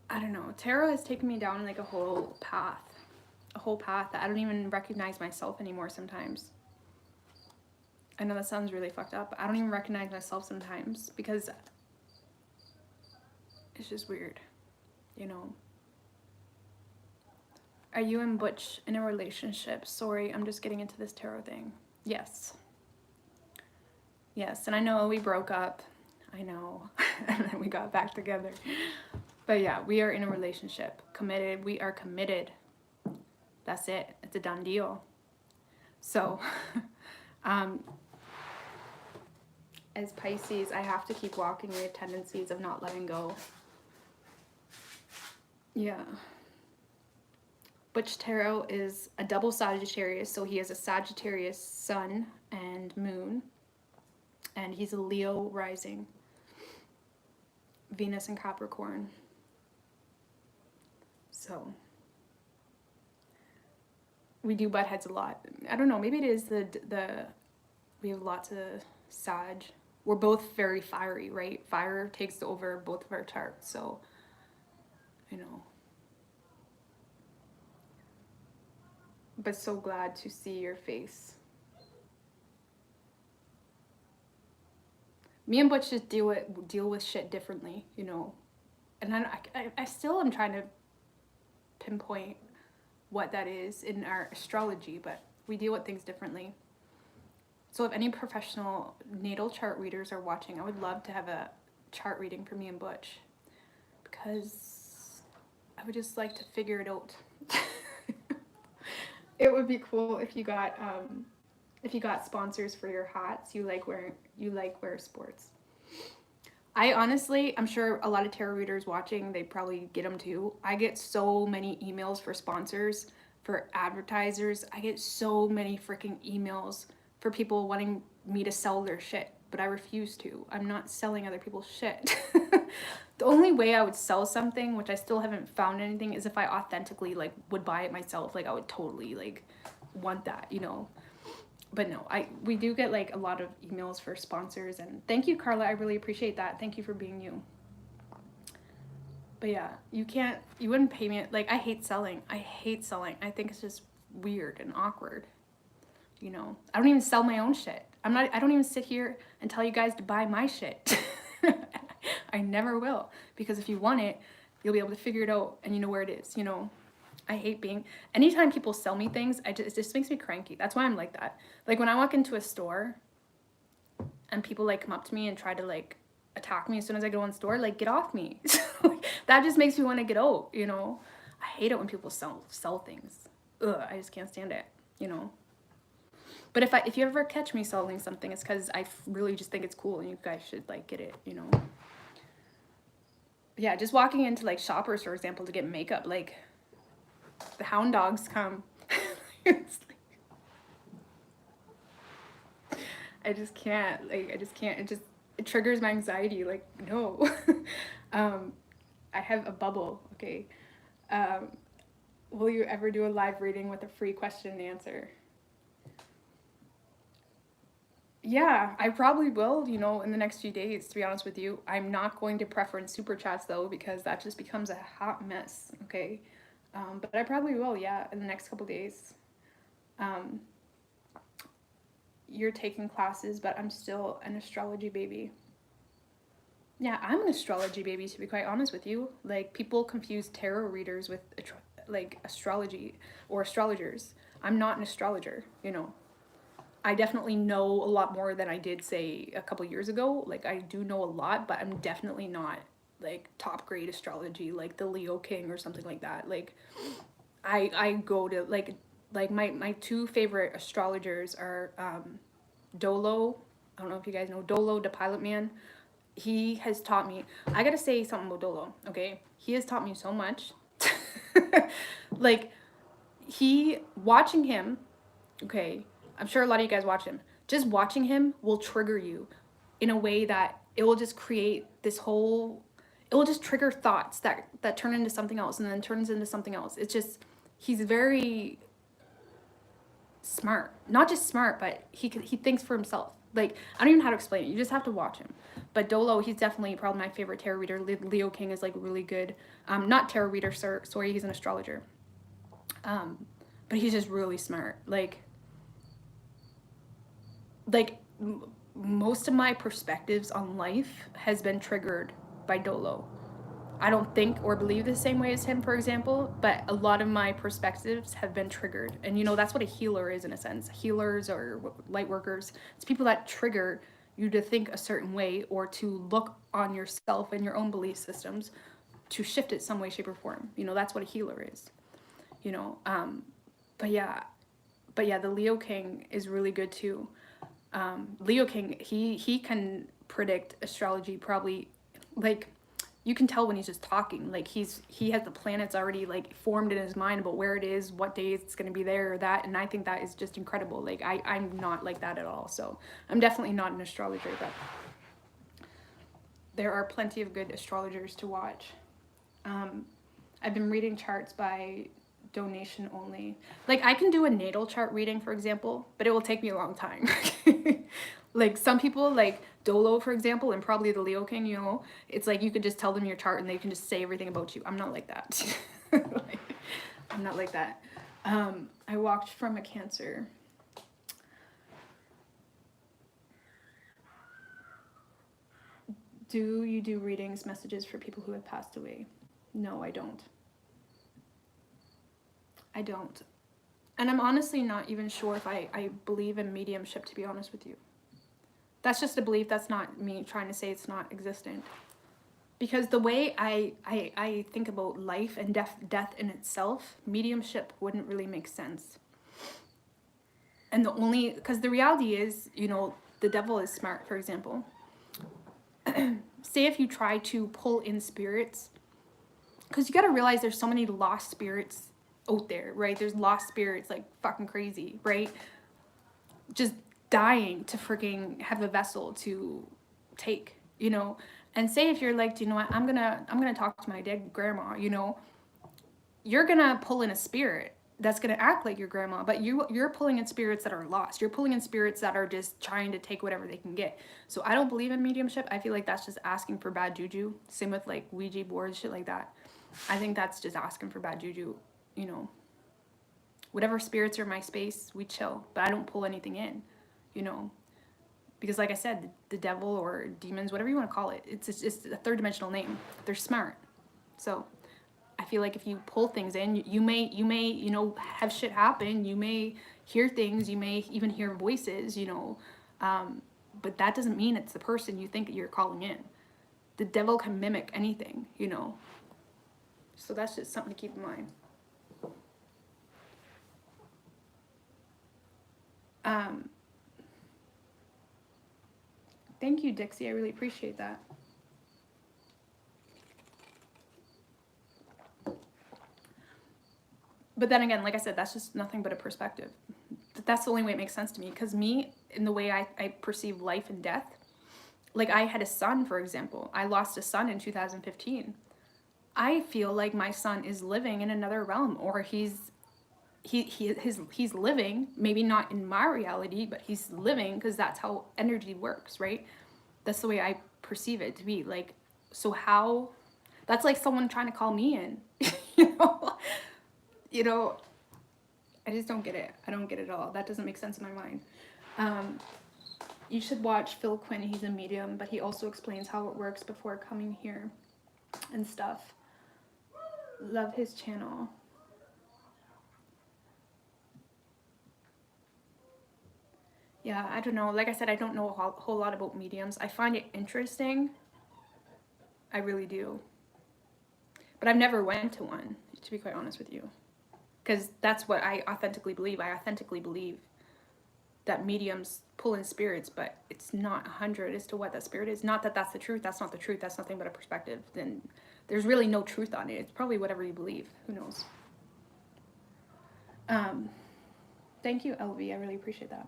I don't know. Tarot has taken me down like a whole path a whole path that I don't even recognize myself anymore sometimes. I know that sounds really fucked up, but I don't even recognize myself sometimes because it's just weird, you know. Are you and Butch in a relationship? Sorry, I'm just getting into this tarot thing. Yes. Yes, and I know we broke up. I know. And then we got back together. But yeah, we are in a relationship. Committed. We are committed. That's it. It's a done deal. So, as Pisces, I have to keep walking. We have tendencies of not letting go. Yeah. Butch Tarot is a double Sagittarius, so he has a Sagittarius sun and moon, and he's a Leo rising, Venus and Capricorn. So we do butt heads a lot. I don't know, maybe it is the we have lots of Sag. We're both very fiery, right? Fire takes over both of our charts, so you know. But so glad to see your face. Me and Butch just deal with shit differently, you know. And I still am trying to pinpoint what that is in our astrology, but we deal with things differently. So if any professional natal chart readers are watching, I would love to have a chart reading for me and Butch, because I would just like to figure it out. It would be cool if you got sponsors for your hats. You like wear sports. I honestly, I'm sure a lot of tarot readers watching, they probably get them too. I get so many emails for sponsors, for advertisers. I get so many freaking emails for people wanting me to sell their shit, but I refuse to. I'm not selling other people's shit. The only way I would sell something, which I still haven't found anything, is if I authentically like would buy it myself. Like I would totally like want that, you know. But no, we do get like a lot of emails for sponsors, and thank you, Carla. I really appreciate that. Thank you for being you. But yeah, you wouldn't pay me. Like I hate selling. I think it's just weird and awkward. You know, I don't even sell my own shit. I don't even sit here and tell you guys to buy my shit. I never will, because if you want it, you'll be able to figure it out and you know where it is, you know. I hate anytime people sell me things, it just makes me cranky. That's why I'm like that. Like when I walk into a store and people like come up to me and try to like attack me as soon as I go in the store, like get off me. That just makes me want to get out, you know. I hate it when people sell things. Ugh, I just can't stand it, you know. But if you ever catch me selling something, it's because I really just think it's cool and you guys should like get it, you know. Yeah, just walking into like Shoppers, for example, to get makeup, like the hound dogs come. It's like, I just can't. It triggers my anxiety. Like, no. I have a bubble, okay. Will you ever do a live reading with a free question and answer? Yeah, I probably will, you know, in the next few days, to be honest with you. I'm not going to preference super chats though, because that just becomes a hot mess, okay? But I probably will, yeah, in the next couple days. You're taking classes, but I'm still an astrology baby. Yeah, I'm an astrology baby, to be quite honest with you. Like, people confuse tarot readers with, like, astrology or astrologers. I'm not an astrologer, you know. I definitely know a lot more than I did, say, a couple years ago. Like, I do know a lot, but I'm definitely not, like, top grade astrology, like the Leo King or something like that. Like, I go to, like my two favorite astrologers are Dolo. I don't know if you guys know Dolo, the Pilot Man. He has taught me, I gotta say something about Dolo, okay? He has taught me so much. Like, watching him, okay, I'm sure a lot of you guys watch him. Just watching him will trigger you in a way that it will just create this whole, it will just trigger thoughts that turn into something else and then turns into something else. It's just, he's very smart. Not just smart, but he thinks for himself. Like, I don't even know how to explain it. You just have to watch him. But Dolo, he's definitely probably my favorite tarot reader. Leo King is like really good. Not tarot reader, sorry, he's an astrologer. but he's just really smart. Like most of my perspectives on life has been triggered by Dolo. I don't think or believe the same way as him, for example, but a lot of my perspectives have been triggered. And you know, that's what a healer is in a sense. Healers or light workers, it's people that trigger you to think a certain way or to look on yourself and your own belief systems to shift it some way, shape, or form. You know, that's what a healer is. You know, but yeah, the Leo King is really good too. Leo King, he can predict astrology probably, like, you can tell when he's just talking. Like he has the planets already like formed in his mind about where it is, what days it's going to be there or that, and I think that is just incredible. Like I'm not like that at all, so I'm definitely not an astrologer, but there are plenty of good astrologers to watch. I've been reading charts by donation only. Like I can do a natal chart reading, for example, but it will take me a long time. Like some people, like Dolo, for example, and probably the Leo King, you know, it's like you could just tell them your chart and they can just say everything about you. I'm not like that. Like, I'm not like that. I walked from a Cancer. Do you do readings, messages for people who have passed away? No, I don't. I don't. And I'm honestly not even sure if I believe in mediumship, to be honest with you. That's just a belief. That's not me trying to say it's not existent. Because the way I think about life and death in itself, mediumship wouldn't really make sense. And because the reality is, you know, the devil is smart, for example. Say if you try to pull in spirits, because you got to realize there's so many lost spirits out there, right? There's lost spirits like fucking crazy, right? Just dying to freaking have a vessel to take, you know. And say if you're like, you know what, I'm gonna talk to my dead grandma, you know, you're gonna pull in a spirit that's gonna act like your grandma, but you're pulling in spirits that are lost. You're pulling in spirits that are just trying to take whatever they can get. So I don't believe in mediumship. I feel like that's just asking for bad juju. Same with like Ouija boards, shit like that. I think that's just asking for bad juju, you know. Whatever spirits are in my space, we chill, but I don't pull anything in, you know. Because like I said, the devil or demons, whatever you want to call it, it's just a third dimensional name. They're smart. So I feel like if you pull things in, you may, you know, have shit happen. You may hear things. You may even hear voices, you know. But that doesn't mean it's the person you think you're calling in. The devil can mimic anything, you know. So that's just something to keep in mind. Thank you, Dixie. I really appreciate that. But then again, like I said, that's just nothing but a perspective. That's the only way it makes sense to me. Because me, in the way I perceive life and death, like I had a son, for example. I lost a son in 2015. I feel like my son is living in another realm, or he's living, maybe not in my reality, but he's living, because that's how energy works, right? That's the way I perceive it to be. Like, so how, that's like someone trying to call me in, you know, I just don't get it. I don't get it at all. That doesn't make sense in my mind. You should watch Phil Quinn. He's a medium, but he also explains how it works before coming here and stuff. Love his channel. Yeah, I don't know. Like I said, I don't know a whole lot about mediums. I find it interesting. I really do. But I've never went to one, to be quite honest with you. Because that's what I authentically believe. I authentically believe that mediums pull in spirits, but it's not 100 as to what that spirit is. Not that that's the truth. That's not the truth. That's nothing but a perspective. Then there's really no truth on it. It's probably whatever you believe. Who knows? Thank you, LV. I really appreciate that.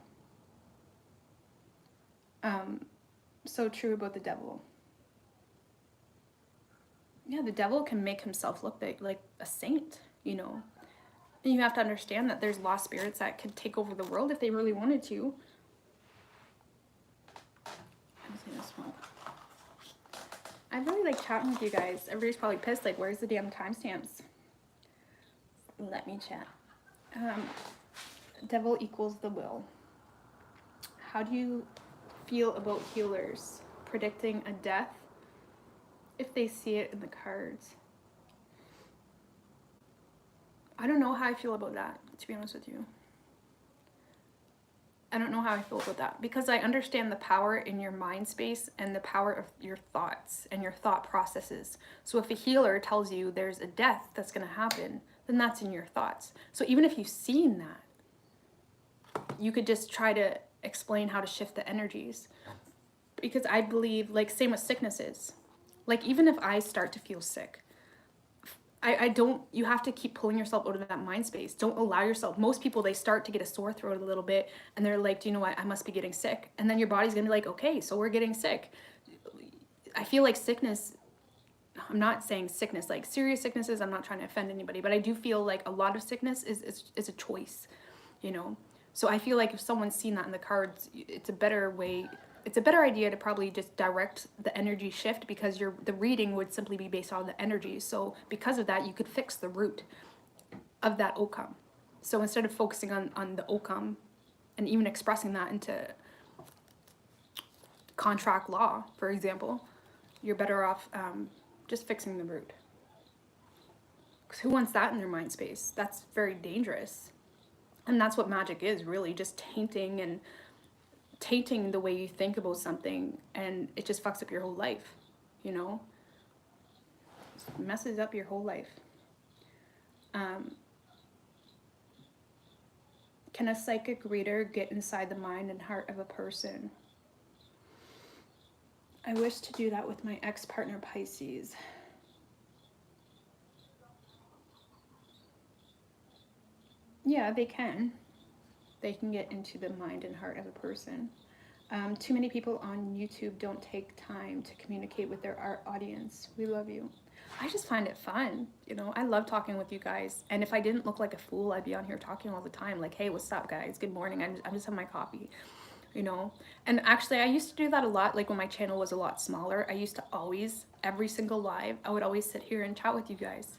So true about the devil. Yeah, the devil can make himself look like a saint, you know. And you have to understand that there's lost spirits that could take over the world if they really wanted to. I really like chatting with you guys. Everybody's probably pissed, like, where's the damn timestamps? Let me chat. Devil equals the will. How do you feel about healers predicting a death if they see it in the cards? I don't know how I feel about that, to be honest with you. I don't know how I feel about that because I understand the power in your mind space and the power of your thoughts and your thought processes. So if a healer tells you there's a death that's going to happen, then that's in your thoughts. So even if you've seen that, you could just try to explain how to shift the energies. Because I believe, like, same with sicknesses. Like, even if I start to feel sick, I don't, you have to keep pulling yourself out of that mind space. Don't allow yourself. Most people, they start to get a sore throat a little bit and they're like, do you know what? I must be getting sick. And then your body's gonna be like, okay, so we're getting sick. I feel like sickness, I'm not saying sickness, like serious sicknesses, I'm not trying to offend anybody, but I do feel like a lot of sickness is a choice, you know? So I feel like if someone's seen that in the cards, it's a better way, it's a better idea to probably just direct the energy shift because the reading would simply be based on the energy. So because of that, you could fix the root of that outcome. So instead of focusing on the outcome and even expressing that into contract law, for example, you're better off just fixing the root. Because who wants that in their mind space? That's very dangerous. And that's what magic is, really, just tainting the way you think about something, and it just fucks up your whole life, you know? It messes up your whole life. Can a psychic reader get inside the mind and heart of a person? I wish to do that with my ex-partner Pisces. Yeah, they can. They can get into the mind and heart of a person. Too many people on YouTube don't take time to communicate with their audience. We love you. I just find it fun. You know, I love talking with you guys. And if I didn't look like a fool, I'd be on here talking all the time. Like, hey, what's up, guys? Good morning. I'm just having my coffee, you know? And actually, I used to do that a lot. Like when my channel was a lot smaller, I used to always, every single live, I would always sit here and chat with you guys.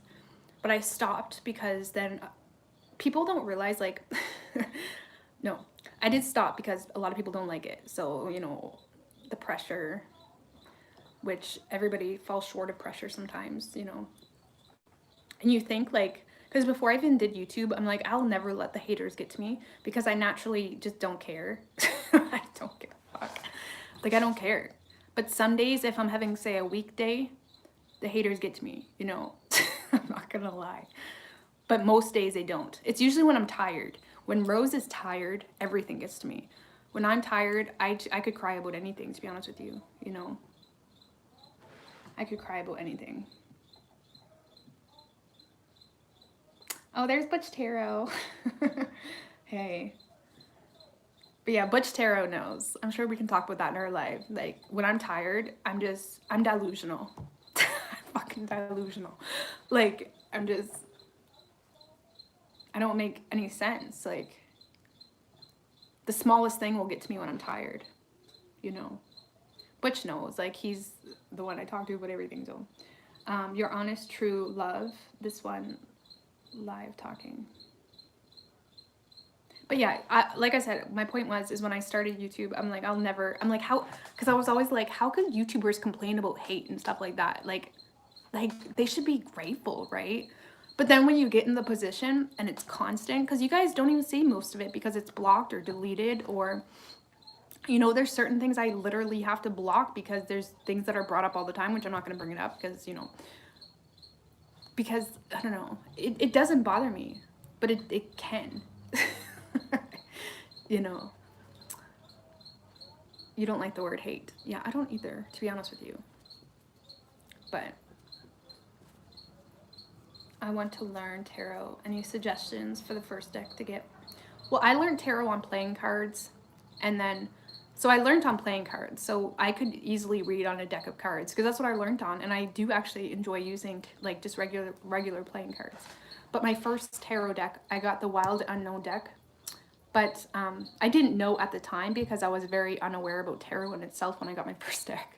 But I stopped because then people don't realize, like, no, I did stop because a lot of people don't like it. So, you know, the pressure, which everybody falls short of pressure sometimes, you know. And you think, like, because before I even did YouTube, I'm like, I'll never let the haters get to me because I naturally just don't care. I don't give a fuck. Like, I don't care. But some days, if I'm having, say, a weekday, the haters get to me, you know. I'm not gonna lie. But most days they don't. It's usually when I'm tired. When Rose is tired, everything gets to me. When I'm tired, I could cry about anything, to be honest with you, you know. I could cry about anything. Oh, there's Butch Tarot. Hey. But yeah, Butch Tarot knows. I'm sure we can talk about that in our life. Like, when I'm tired, I'm delusional. I'm fucking delusional. Like, I don't make any sense. Like, the smallest thing will get to me when I'm tired, you know. Butch knows, like, he's the one I talk to about everything. So, your honest, true love. This one, live talking. But yeah, like I said, my point is when I started YouTube, I'm like, how, because I was always like, how could YouTubers complain about hate and stuff like that? Like they should be grateful, right? But then when you get in the position and it's constant, because you guys don't even see most of it because it's blocked or deleted, or, you know, there's certain things I literally have to block because there's things that are brought up all the time, which I'm not going to bring it up because, you know, because, I don't know, it doesn't bother me, but it can. You know, you don't like the word hate. Yeah, I don't either, to be honest with you. But I want to learn tarot. Any suggestions for the first deck to get? Well, I learned tarot on playing cards, and then, so I learned on playing cards, so I could easily read on a deck of cards, because that's what I learned on, and I do actually enjoy using, like, just regular playing cards. But my first tarot deck, I got the Wild Unknown deck, but I didn't know at the time because I was very unaware about tarot in itself when I got my first deck.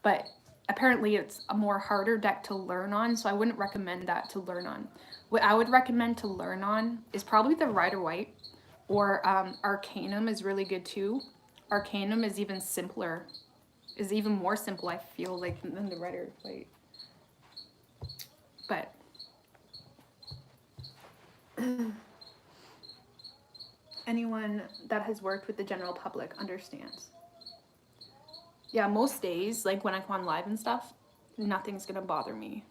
But apparently it's a more harder deck to learn on, so I wouldn't recommend that to learn on. What I would recommend to learn on is probably the Rider-Waite, or Arcanum is really good too. Arcanum is even simpler, is even more simple, I feel like, than the Rider-Waite. But anyone that has worked with the general public understands. Yeah, most days, like when I go on live and stuff, nothing's gonna bother me.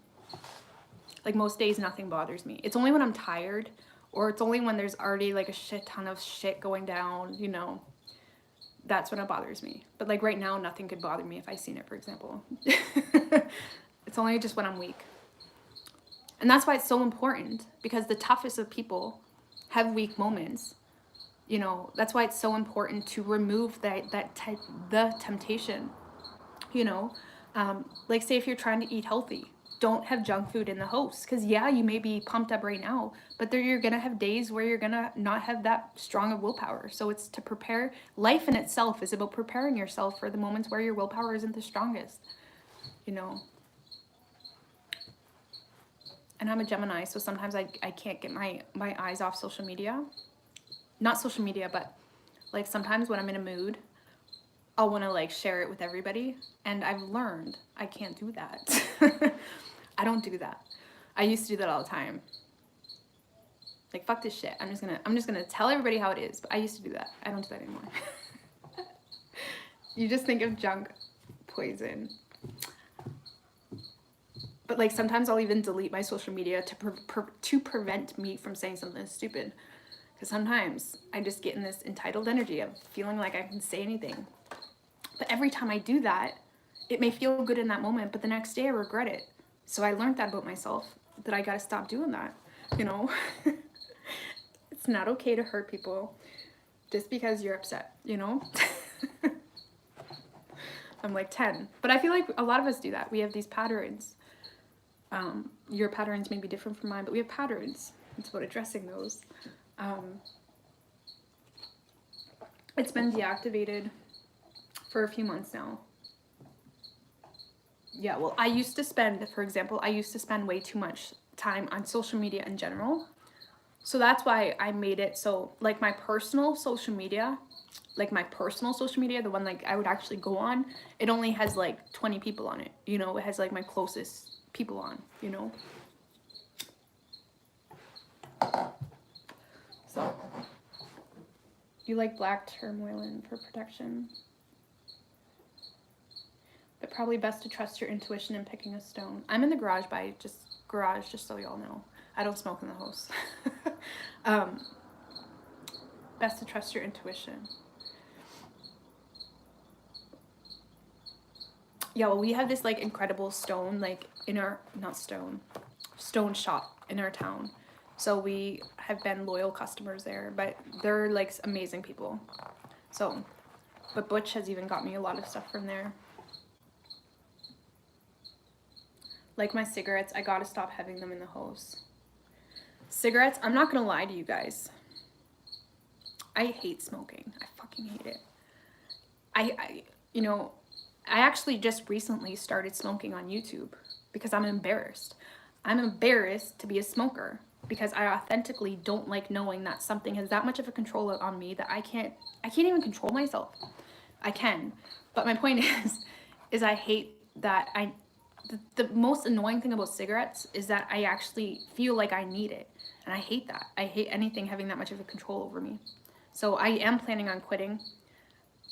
Like most days, nothing bothers me. It's only when I'm tired, or it's only when there's already like a shit ton of shit going down, you know, that's when it bothers me. But like right now, nothing could bother me if I seen it, for example. It's only just when I'm weak. And that's why it's so important, because the toughest of people have weak moments. You know, that's why it's so important to remove the temptation, you know. Like say if you're trying to eat healthy, don't have junk food in the house, because yeah, you may be pumped up right now, but you're gonna have days where you're gonna not have that strong of willpower. So it's to prepare. Life in itself is about preparing yourself for the moments where your willpower isn't the strongest, you know. And I'm a Gemini, so sometimes I can't get my eyes off social media. Not social media, but like sometimes when I'm in a mood, I'll want to like share it with everybody, and I've learned I can't do that. I don't do that. I used to do that all the time. Like fuck this shit. I'm just gonna tell everybody how it is. But I used to do that. I don't do that anymore. You just think of junk poison. But like sometimes I'll even delete my social media to prevent me from saying something stupid. Because sometimes I just get in this entitled energy of feeling like I can say anything. But every time I do that, it may feel good in that moment, but the next day I regret it. So I learned that about myself, that I gotta stop doing that, you know? It's not okay to hurt people just because you're upset, you know? I'm like 10. But I feel like a lot of us do that. We have these patterns. Your patterns may be different from mine, but we have patterns. It's about addressing those. It's been deactivated for a few months now. Yeah, well, I used to spend, for example, way too much time on social media in general. So that's why I made it so, like my personal social media, the one like I would actually go on, it only has like 20 people on it, you know, it has like my closest people on, you know. So, you like black tourmaline for protection. But probably best to trust your intuition in picking a stone. I'm in the garage just so y'all know. I don't smoke in the house. Best to trust your intuition. Yeah, well, we have this like incredible stone, like in our, stone shop in our town. So we have been loyal customers there, but they're like amazing people. So, but Butch has even got me a lot of stuff from there. Like my cigarettes, I gotta stop having them in the house. Cigarettes, I'm not gonna lie to you guys. I hate smoking. I fucking hate it. I actually just recently started smoking on YouTube because I'm embarrassed. I'm embarrassed to be a smoker because I authentically don't like knowing that something has that much of a control on me that I can't even control myself. I can, but my point is I hate that the most annoying thing about cigarettes is that I actually feel like I need it. And I hate that. I hate anything having that much of a control over me. So I am planning on quitting.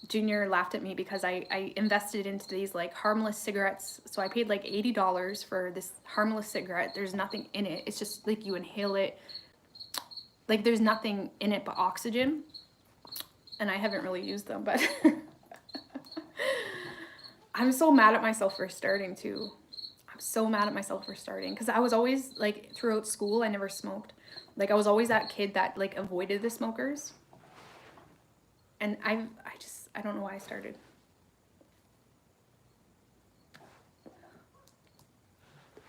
Junior laughed at me because I invested into these like harmless cigarettes. So I paid like $80 for this harmless cigarette. There's nothing in it. It's just like you inhale it. Like there's nothing in it but oxygen. And I haven't really used them, but I'm so mad at myself for starting too. I'm so mad at myself for starting because I was always like throughout school, I never smoked. Like I was always that kid that like avoided the smokers. And I don't know why I started.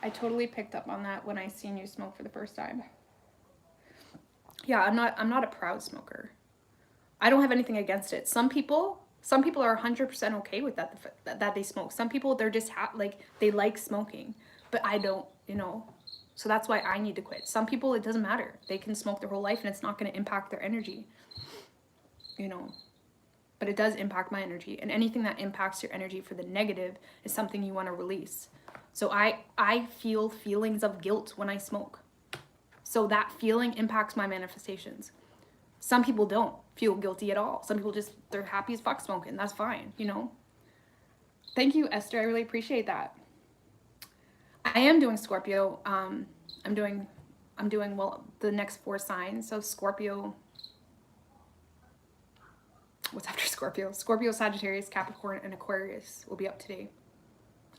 I totally picked up on that when I seen you smoke for the first time. Yeah, I'm not a proud smoker. I don't have anything against it. Some people Some people are 100% okay with that they smoke. Some people, they're just like, they like smoking, but I don't, you know. So that's why I need to quit. Some people, it doesn't matter. They can smoke their whole life and it's not going to impact their energy, you know. But it does impact my energy. And anything that impacts your energy for the negative is something you want to release. So I feel feelings of guilt when I smoke. So that feeling impacts my manifestations. Some people don't feel guilty at all. Some people just, they're happy as fuck smoking. That's fine, you know. Thank you, Esther. I really appreciate that. I am doing Scorpio. I'm doing well the next 4 signs. So Scorpio. What's after Scorpio? Scorpio, Sagittarius, Capricorn, and Aquarius will be up today.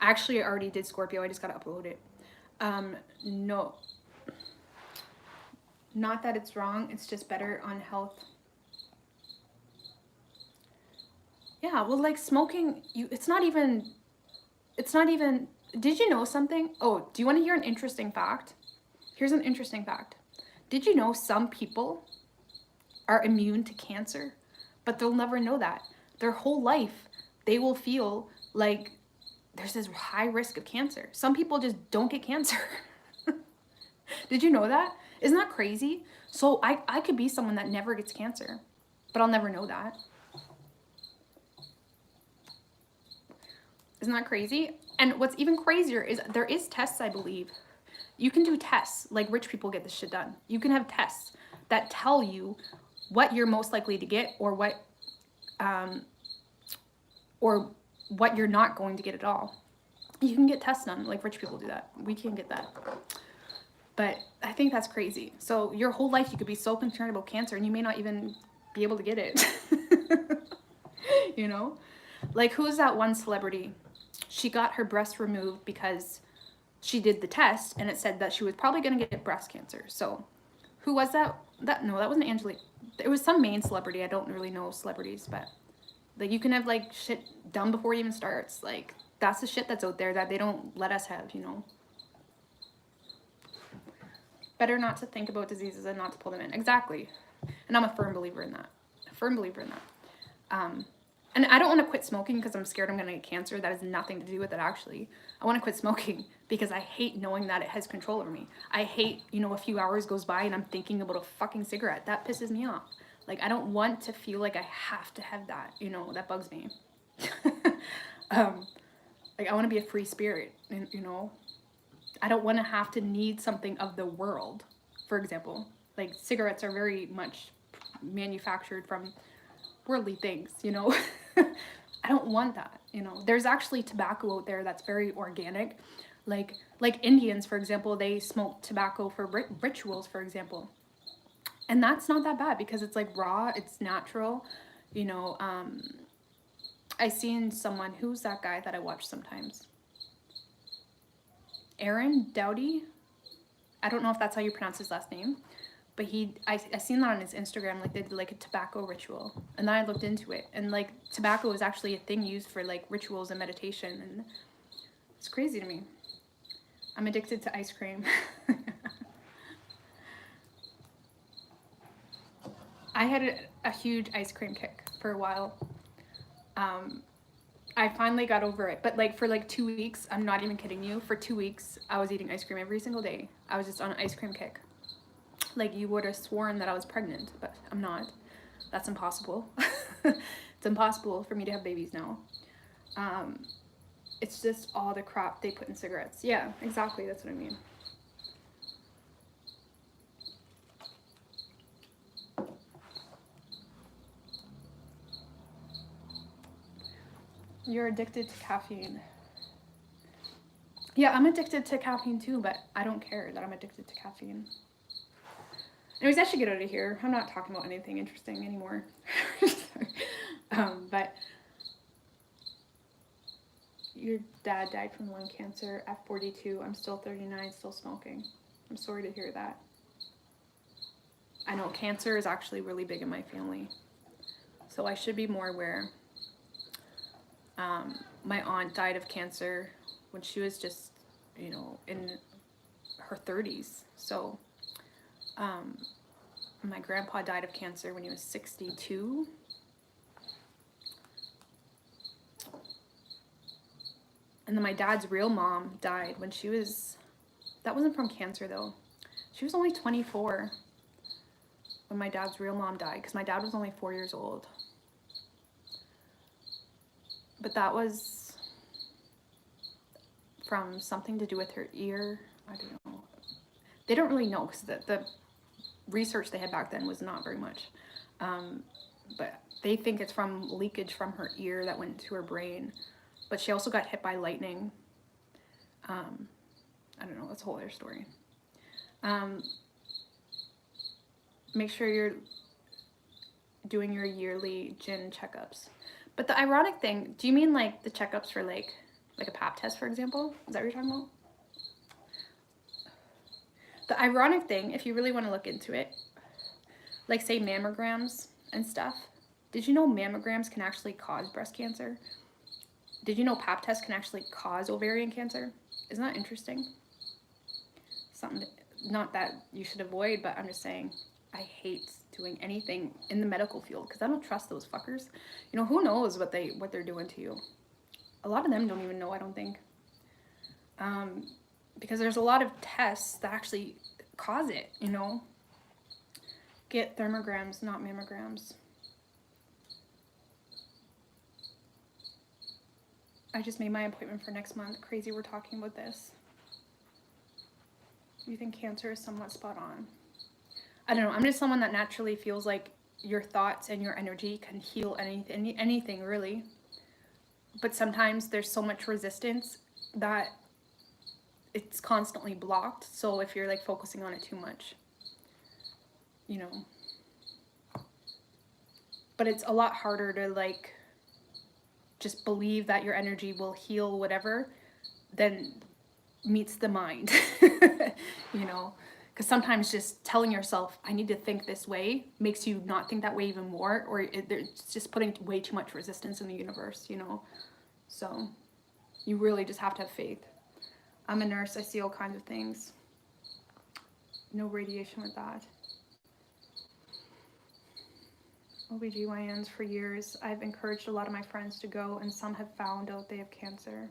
Actually, I already did Scorpio. I just gotta upload it. No. Not that it's wrong. It's just better on health. Yeah, well, like smoking, it's not even, did you know something? Oh, do you want to hear an interesting fact? Here's an interesting fact. Did you know some people are immune to cancer, but they'll never know that. Their whole life, they will feel like there's this high risk of cancer. Some people just don't get cancer. Did you know that? Isn't that crazy? So I could be someone that never gets cancer, but I'll never know that. Isn't that crazy? And what's even crazier is there is tests, I believe. You can do tests, like rich people get this shit done. You can have tests that tell you what you're most likely to get or what you're not going to get at all. You can get tests done, like rich people do that. We can't get that. But I think that's crazy. So your whole life you could be so concerned about cancer and you may not even be able to get it. You know? Like, who's that one celebrity? She got her breast removed because she did the test and it said that she was probably going to get breast cancer. So who was that? No, that wasn't Angela. It was some main celebrity. I don't really know celebrities, but like you can have like shit done before it even starts. Like that's the shit that's out there that they don't let us have, you know. Better not to think about diseases and not to pull them in. Exactly. And I'm a firm believer in that. And I don't want to quit smoking because I'm scared I'm going to get cancer. That has nothing to do with it, actually. I want to quit smoking because I hate knowing that it has control over me. I hate, you know, a few hours goes by and I'm thinking about a fucking cigarette. That pisses me off. Like, I don't want to feel like I have to have that, you know, that bugs me. Like, I want to be a free spirit, and, you know. I don't want to have to need something of the world, for example. Like, cigarettes are very much manufactured from worldly things, you know. I don't want that, you know. There's actually tobacco out there that's very organic. Like Indians, for example, they smoke tobacco for rituals, for example. And that's not that bad because it's like raw, it's natural, you know. I seen someone, who's that guy that I watch sometimes? Aaron Doughty? I don't know if that's how you pronounce his last name. But I seen that on his Instagram, like they did like a tobacco ritual. And then I looked into it. And like tobacco is actually a thing used for like rituals and meditation. And it's crazy to me. I'm addicted to ice cream. I had a huge ice cream kick for a while. I finally got over it. But like for like 2 weeks, I'm not even kidding you. For 2 weeks, I was eating ice cream every single day. I was just on an ice cream kick. Like, you would have sworn that I was pregnant, but I'm not. That's impossible. It's impossible for me to have babies now. It's just all the crap they put in cigarettes. Yeah, exactly. That's what I mean. You're addicted to caffeine. Yeah, I'm addicted to caffeine too, but I don't care that I'm addicted to caffeine. Anyways, I should get out of here. I'm not talking about anything interesting anymore. But your dad died from lung cancer at 42. I'm still 39, still smoking. I'm sorry to hear that. I know cancer is actually really big in my family, so I should be more aware. My aunt died of cancer when she was just, you know, in her 30s. So my grandpa died of cancer when he was 62. And then my dad's real mom died when she was, that wasn't from cancer though. She was only 24 when my dad's real mom died, because my dad was only 4 years old. But that was from something to do with her ear. I don't know. They don't really know, because the research they had back then was not very much. But they think it's from leakage from her ear that went to her brain. But she also got hit by lightning. I don't know, that's a whole other story. Make sure you're doing your yearly gin checkups. But the ironic thing, do you mean like the checkups for like a pap test, for example? Is that what you're talking about? The ironic thing, if you really want to look into it, like say mammograms and stuff, did you know mammograms can actually cause breast cancer? Did you know pap tests can actually cause ovarian cancer? Isn't that interesting? Something, not that you should avoid, but I'm just saying, I hate doing anything in the medical field because I don't trust those fuckers. You know, who knows what they're doing to you? A lot of them don't even know, I don't think. Because there's a lot of tests that actually cause it, you know? Get thermograms, not mammograms. I just made my appointment for next month. Crazy we're talking about this. You think cancer is somewhat spot on? I don't know. I'm just someone that naturally feels like your thoughts and your energy can heal anything really. But sometimes there's so much resistance that it's constantly blocked. So if you're like focusing on it too much, you know. But it's a lot harder to like just believe that your energy will heal whatever than meets the mind, you know. Because sometimes just telling yourself, I need to think this way, makes you not think that way even more, or it's just putting way too much resistance in the universe, you know. So you really just have to have faith. I'm a nurse, I see all kinds of things. No radiation with that. OBGYNs for years. I've encouraged a lot of my friends to go, and some have found out they have cancer.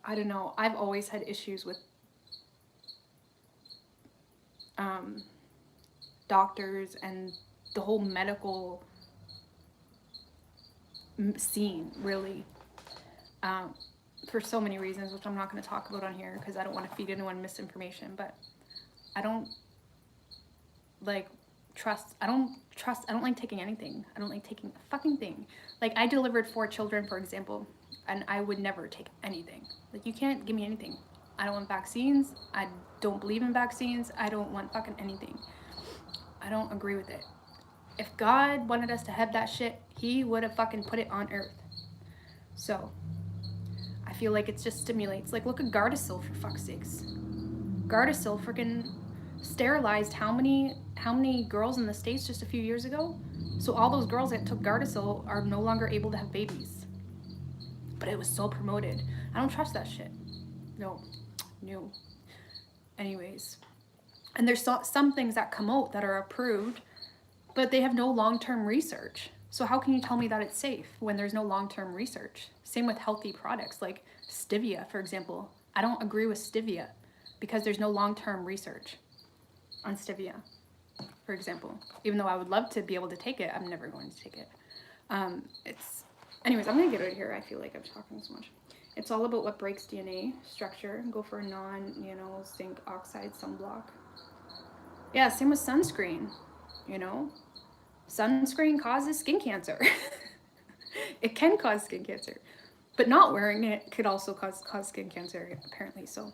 I don't know. I've always had issues with doctors and the whole medical scene, really. For so many reasons, which I'm not going to talk about on here because I don't want to feed anyone misinformation, but I don't like I don't like taking anything. I don't like taking a fucking thing. Like, I delivered 4 children, for example, and I would never take anything. Like, you can't give me anything. I don't want vaccines. I don't believe in vaccines. I don't want fucking anything. I don't agree with it. If God wanted us to have that shit, he would have fucking put it on earth. So I feel like it just stimulates. Like, look at Gardasil, for fuck's sakes. Gardasil freaking sterilized how many girls in the States just a few years ago? So all those girls that took Gardasil are no longer able to have babies. But it was so promoted. I don't trust that shit. No. Anyways. And there's some things that come out that are approved, but they have no long-term research. So how can you tell me that it's safe when there's no long-term research? Same with healthy products like stevia, for example. I don't agree with stevia because there's no long-term research on stevia, for example. Even though I would love to be able to take it, I'm never going to take it. Anyways, I'm going to get out of here. I feel like I'm talking so much. It's all about what breaks DNA structure. Go for a zinc oxide sunblock. Yeah, same with sunscreen, you know. Sunscreen causes skin cancer. It can cause skin cancer. But not wearing it could also cause skin cancer, apparently. So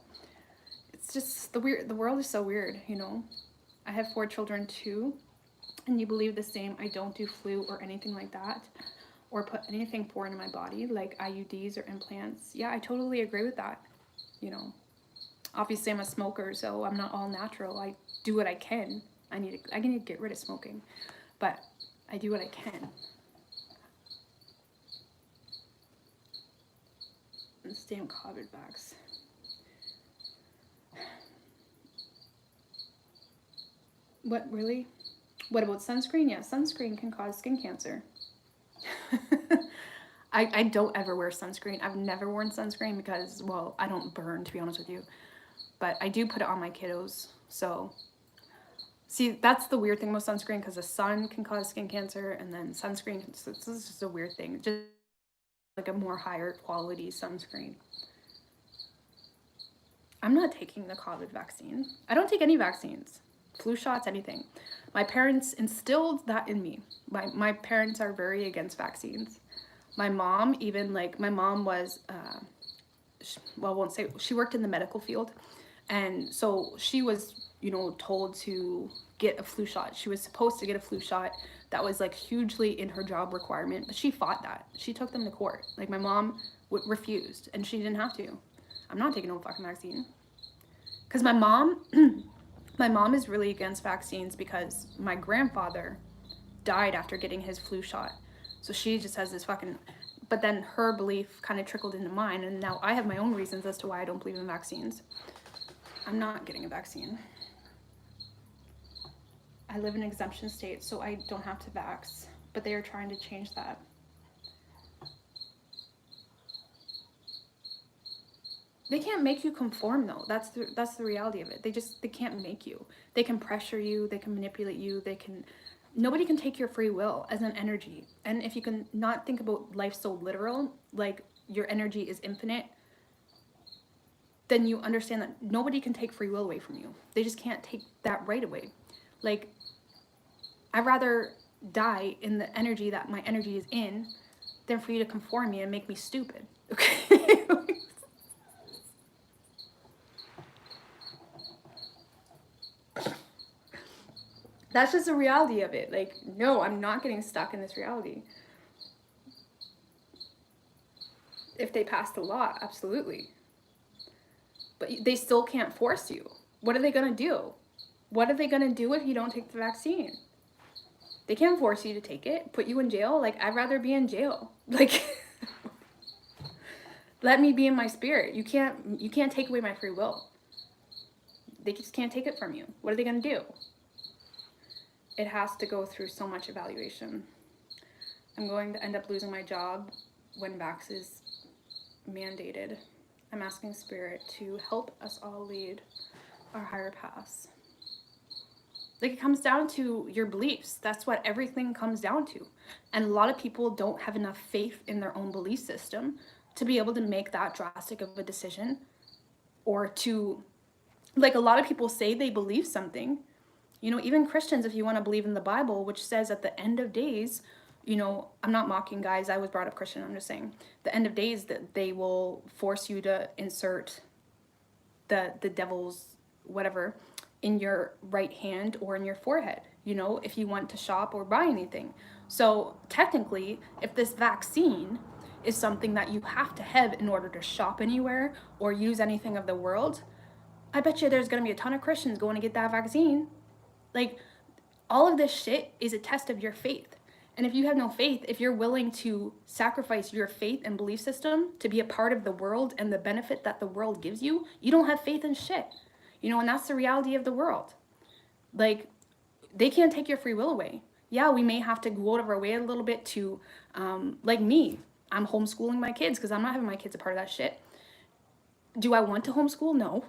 it's just the world is so weird, you know. I have 4 children too, and you believe the same. I don't do flu or anything like that, or put anything foreign in my body, like IUDs or implants. Yeah, I totally agree with that, you know. Obviously, I'm a smoker, so I'm not all natural. I do what I can. I need to get rid of smoking, but I do what I can. And stamp COVID bags. What, really? What about sunscreen? Yeah, sunscreen can cause skin cancer. I don't ever wear sunscreen. I've never worn sunscreen because, well, I don't burn, to be honest with you. But I do put it on my kiddos. So, see, that's the weird thing about sunscreen, because the sun can cause skin cancer, and then sunscreen, this is just a weird thing. Just like a more higher quality sunscreen. I'm not taking the COVID vaccine. I don't take any vaccines, flu shots, anything. My parents instilled that in me. My parents are very against vaccines. My mom, even like, my mom was, well, I won't say, she worked in the medical field. And so she was, you know, told to get a flu shot. She was supposed to get a flu shot. That was like hugely in her job requirement, but she fought that. She took them to court. Like, my mom refused, and she didn't have to. I'm not taking no fucking vaccine. Because my mom, my mom is really against vaccines because my grandfather died after getting his flu shot. So she just has this fucking, but then her belief kind of trickled into mine, and now I have my own reasons as to why I don't believe in vaccines. I'm not getting a vaccine. I live in an exemption state, so I don't have to vax, but they are trying to change that. They can't make you conform, though. That's the reality of it. They can't make you. They can pressure you, they can manipulate you, nobody can take your free will as an energy. And if you can not think about life so literal, like your energy is infinite, then you understand that nobody can take free will away from you. They just can't take that right away. Like, I'd rather die in the energy that my energy is in than for you to conform me and make me stupid. Okay? That's just the reality of it. Like, no, I'm not getting stuck in this reality. If they pass the law, absolutely. But they still can't force you. What are they going to do? What are they going to do if you don't take the vaccine? They can't force you to take it, put you in jail. Like, I'd rather be in jail. Like, let me be in my spirit. You can't take away my free will. They just can't take it from you. What are they going to do? It has to go through so much evaluation. I'm going to end up losing my job when vax is mandated. I'm asking Spirit to help us all lead our higher paths. Like, it comes down to your beliefs. That's what everything comes down to. And a lot of people don't have enough faith in their own belief system to be able to make that drastic of a decision, or to, like, a lot of people say they believe something. You know, even Christians, if you want to believe in the Bible, which says at the end of days, you know, I'm not mocking, guys. I was brought up Christian. I'm just saying the end of days that they will force you to insert the devil's whatever in your right hand or in your forehead, you know, if you want to shop or buy anything. So technically, if this vaccine is something that you have to have in order to shop anywhere or use anything of the world, I bet you there's going to be a ton of Christians going to get that vaccine. Like, all of this shit is a test of your faith. And if you have no faith, if you're willing to sacrifice your faith and belief system to be a part of the world and the benefit that the world gives you, you don't have faith in shit. You know, and that's the reality of the world. Like, they can't take your free will away. Yeah, we may have to go out of our way a little bit to, like me, I'm homeschooling my kids because I'm not having my kids a part of that shit. Do I want to homeschool? No.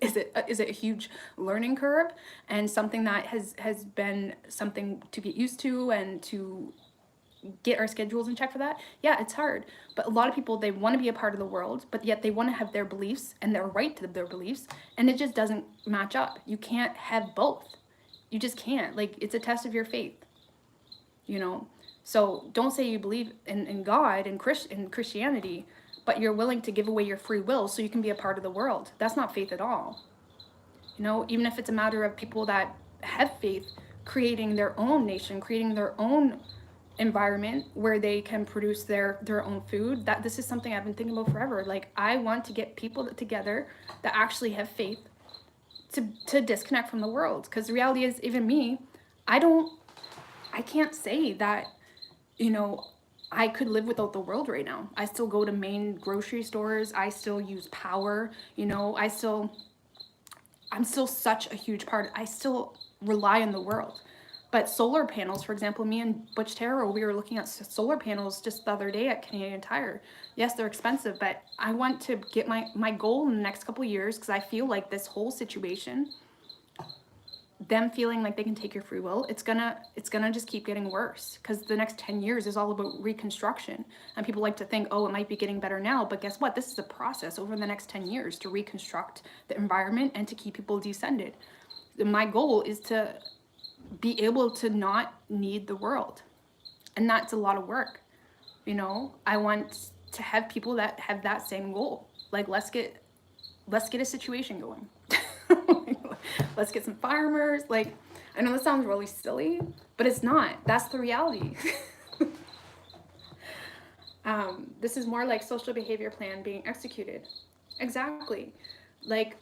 Is it a huge learning curve and something that has been something to get used to and to get our schedules in check for that? Yeah, it's hard. But a lot of people, they want to be a part of the world, but yet they want to have their beliefs and their right to their beliefs, and it just doesn't match up. You can't have both. You just can't. Like, it's a test of your faith, you know? So don't say you believe in God and in Christianity, but you're willing to give away your free will so you can be a part of the world. That's not faith at all. You know, even if it's a matter of people that have faith creating their own nation, creating their own environment where they can produce their own food, that this is something I've been thinking about forever. Like, I want to get people together that actually have faith to disconnect from the world. Because the reality is, even me, I can't say that, you know, I could live without the world right now. I still go to main grocery stores. I still use power, you know, I'm still such a huge part. I still rely on the world. But solar panels, for example, me and Butch Tarot, we were looking at solar panels just the other day at Canadian Tire. Yes, they're expensive, but I want to get my goal in the next couple of years, because I feel like this whole situation, them feeling like they can take your free will, it's gonna just keep getting worse, because the next 10 years is all about reconstruction. And people like to think, oh, it might be getting better now, but guess what? This is a process over the next 10 years to reconstruct the environment and to keep people descended. My goal is to be able to not need the world, and that's a lot of work. You know, I want to have people that have that same goal. Like, let's get a situation going. Let's get some farmers. Like, I know this sounds really silly, but it's not. That's the reality. This is more like social behavior plan being executed. Exactly. Like,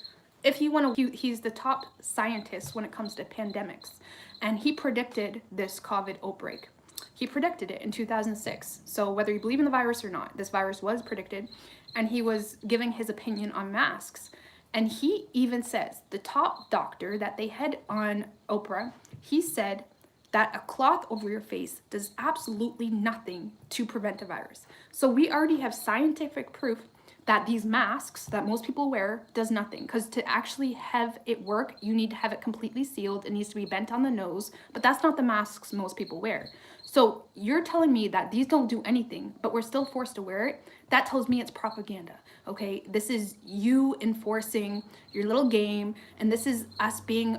if you want to, he's the top scientist when it comes to pandemics, and he predicted this COVID outbreak. He predicted it in 2006. So whether you believe in the virus or not, this virus was predicted, and he was giving his opinion on masks. And he even says, the top doctor that they had on Oprah, he said that a cloth over your face does absolutely nothing to prevent a virus. So we already have scientific proof that these masks that most people wear does nothing, because to actually have it work, you need to have it completely sealed. It needs to be bent on the nose, but that's not the masks most people wear. So you're telling me that these don't do anything, but we're still forced to wear it? That tells me it's propaganda, okay? This is you enforcing your little game, and this is us being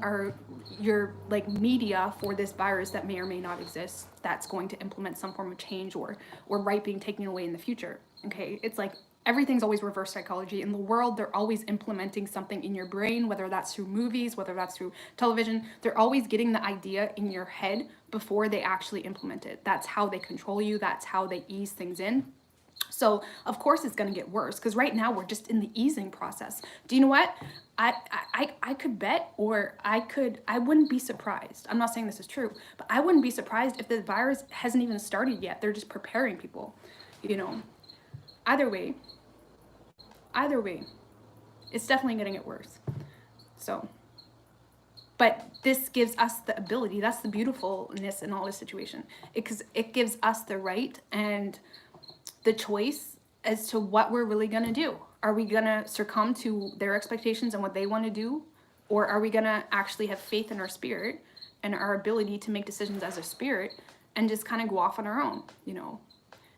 your like media for this virus that may or may not exist, that's going to implement some form of change or right being taken away in the future, okay? It's like, everything's always reverse psychology. In the world, they're always implementing something in your brain, whether that's through movies, whether that's through television. They're always getting the idea in your head before they actually implement it. That's how they control you. That's how they ease things in. So of course it's going to get worse, because right now we're just in the easing process. Do you know what? I could bet, or I wouldn't be surprised. I'm not saying this is true, but I wouldn't be surprised if the virus hasn't even started yet. They're just preparing people, you know. Either way, it's definitely going to get worse. So, but this gives us the ability, that's the beautifulness in all this situation. It gives us the right and the choice as to what we're really going to do. Are we going to succumb to their expectations and what they want to do? Or are we going to actually have faith in our spirit and our ability to make decisions as a spirit and just kind of go off on our own, you know?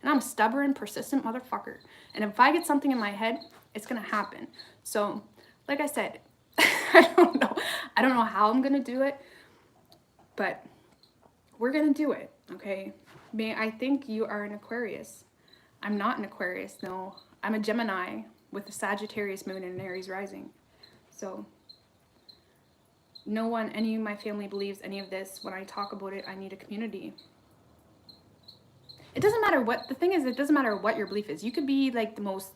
And I'm a stubborn, persistent motherfucker. And if I get something in my head, it's going to happen. So, like I said, I don't know how I'm going to do it, but we're going to do it, okay? I think you are an Aquarius. I'm not an Aquarius, no. I'm a Gemini with a Sagittarius moon and an Aries rising. So, no one, any of my family believes any of this. When I talk about it, I need a community. It doesn't matter what, the thing is, it doesn't matter what your belief is. You could be like the most,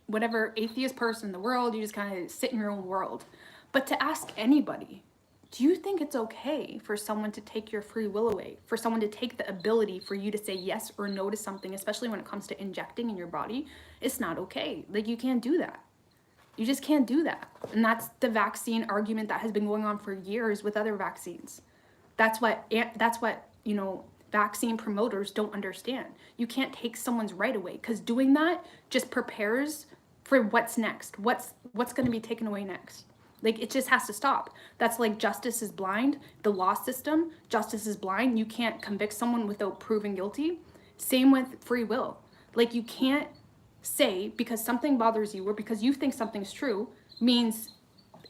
whatever, atheist person in the world. You just kind of sit in your own world. But to ask anybody, do you think it's okay for someone to take your free will away? For someone to take the ability for you to say yes or no to something, especially when it comes to injecting in your body? It's not okay. Like, you can't do that. You just can't do that. And that's the vaccine argument that has been going on for years with other vaccines. That's what, you know, vaccine promoters don't understand. You can't take someone's right away, because doing that just prepares for what's next. What's going to be taken away next. Like, it just has to stop. That's like justice is blind. The law system, justice is blind. You can't convict someone without proving guilty. Same with free will. Like, you can't say because something bothers you or because you think something's true means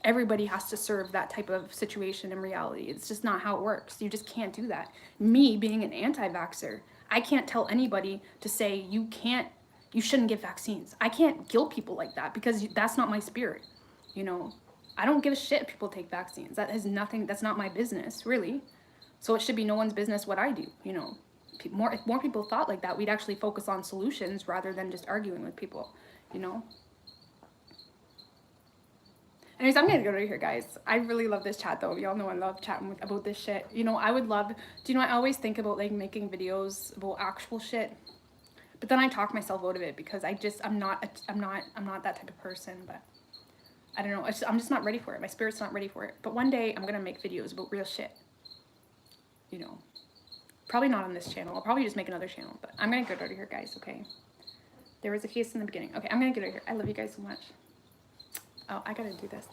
everybody has to serve that type of situation in reality. It's just not how it works. You just can't do that. Me being an anti-vaxxer, I can't tell anybody to say you shouldn't get vaccines. I can't guilt people like that, because that's not my spirit. You know, I don't give a shit if people take vaccines. That has nothing, that's not my business, really. So it should be no one's business what I do, you know. If more people thought like that, we'd actually focus on solutions rather than just arguing with people, you know. Anyways, I'm gonna go right here, guys. I really love this chat, though. Y'all know I love chatting about this shit. You know, I would love, do you know, I always think about like making videos about actual shit, but then I talk myself out of it because I'm not that type of person. But I don't know. I'm just not ready for it. My spirit's not ready for it. But one day I'm gonna make videos about real shit. you know, probably not on this channel. I'll probably just make another channel, but I'm going to get out of here, guys, okay? There was a case in the beginning. Okay, I'm going to get out of here. I love you guys so much. Oh, I got to do this.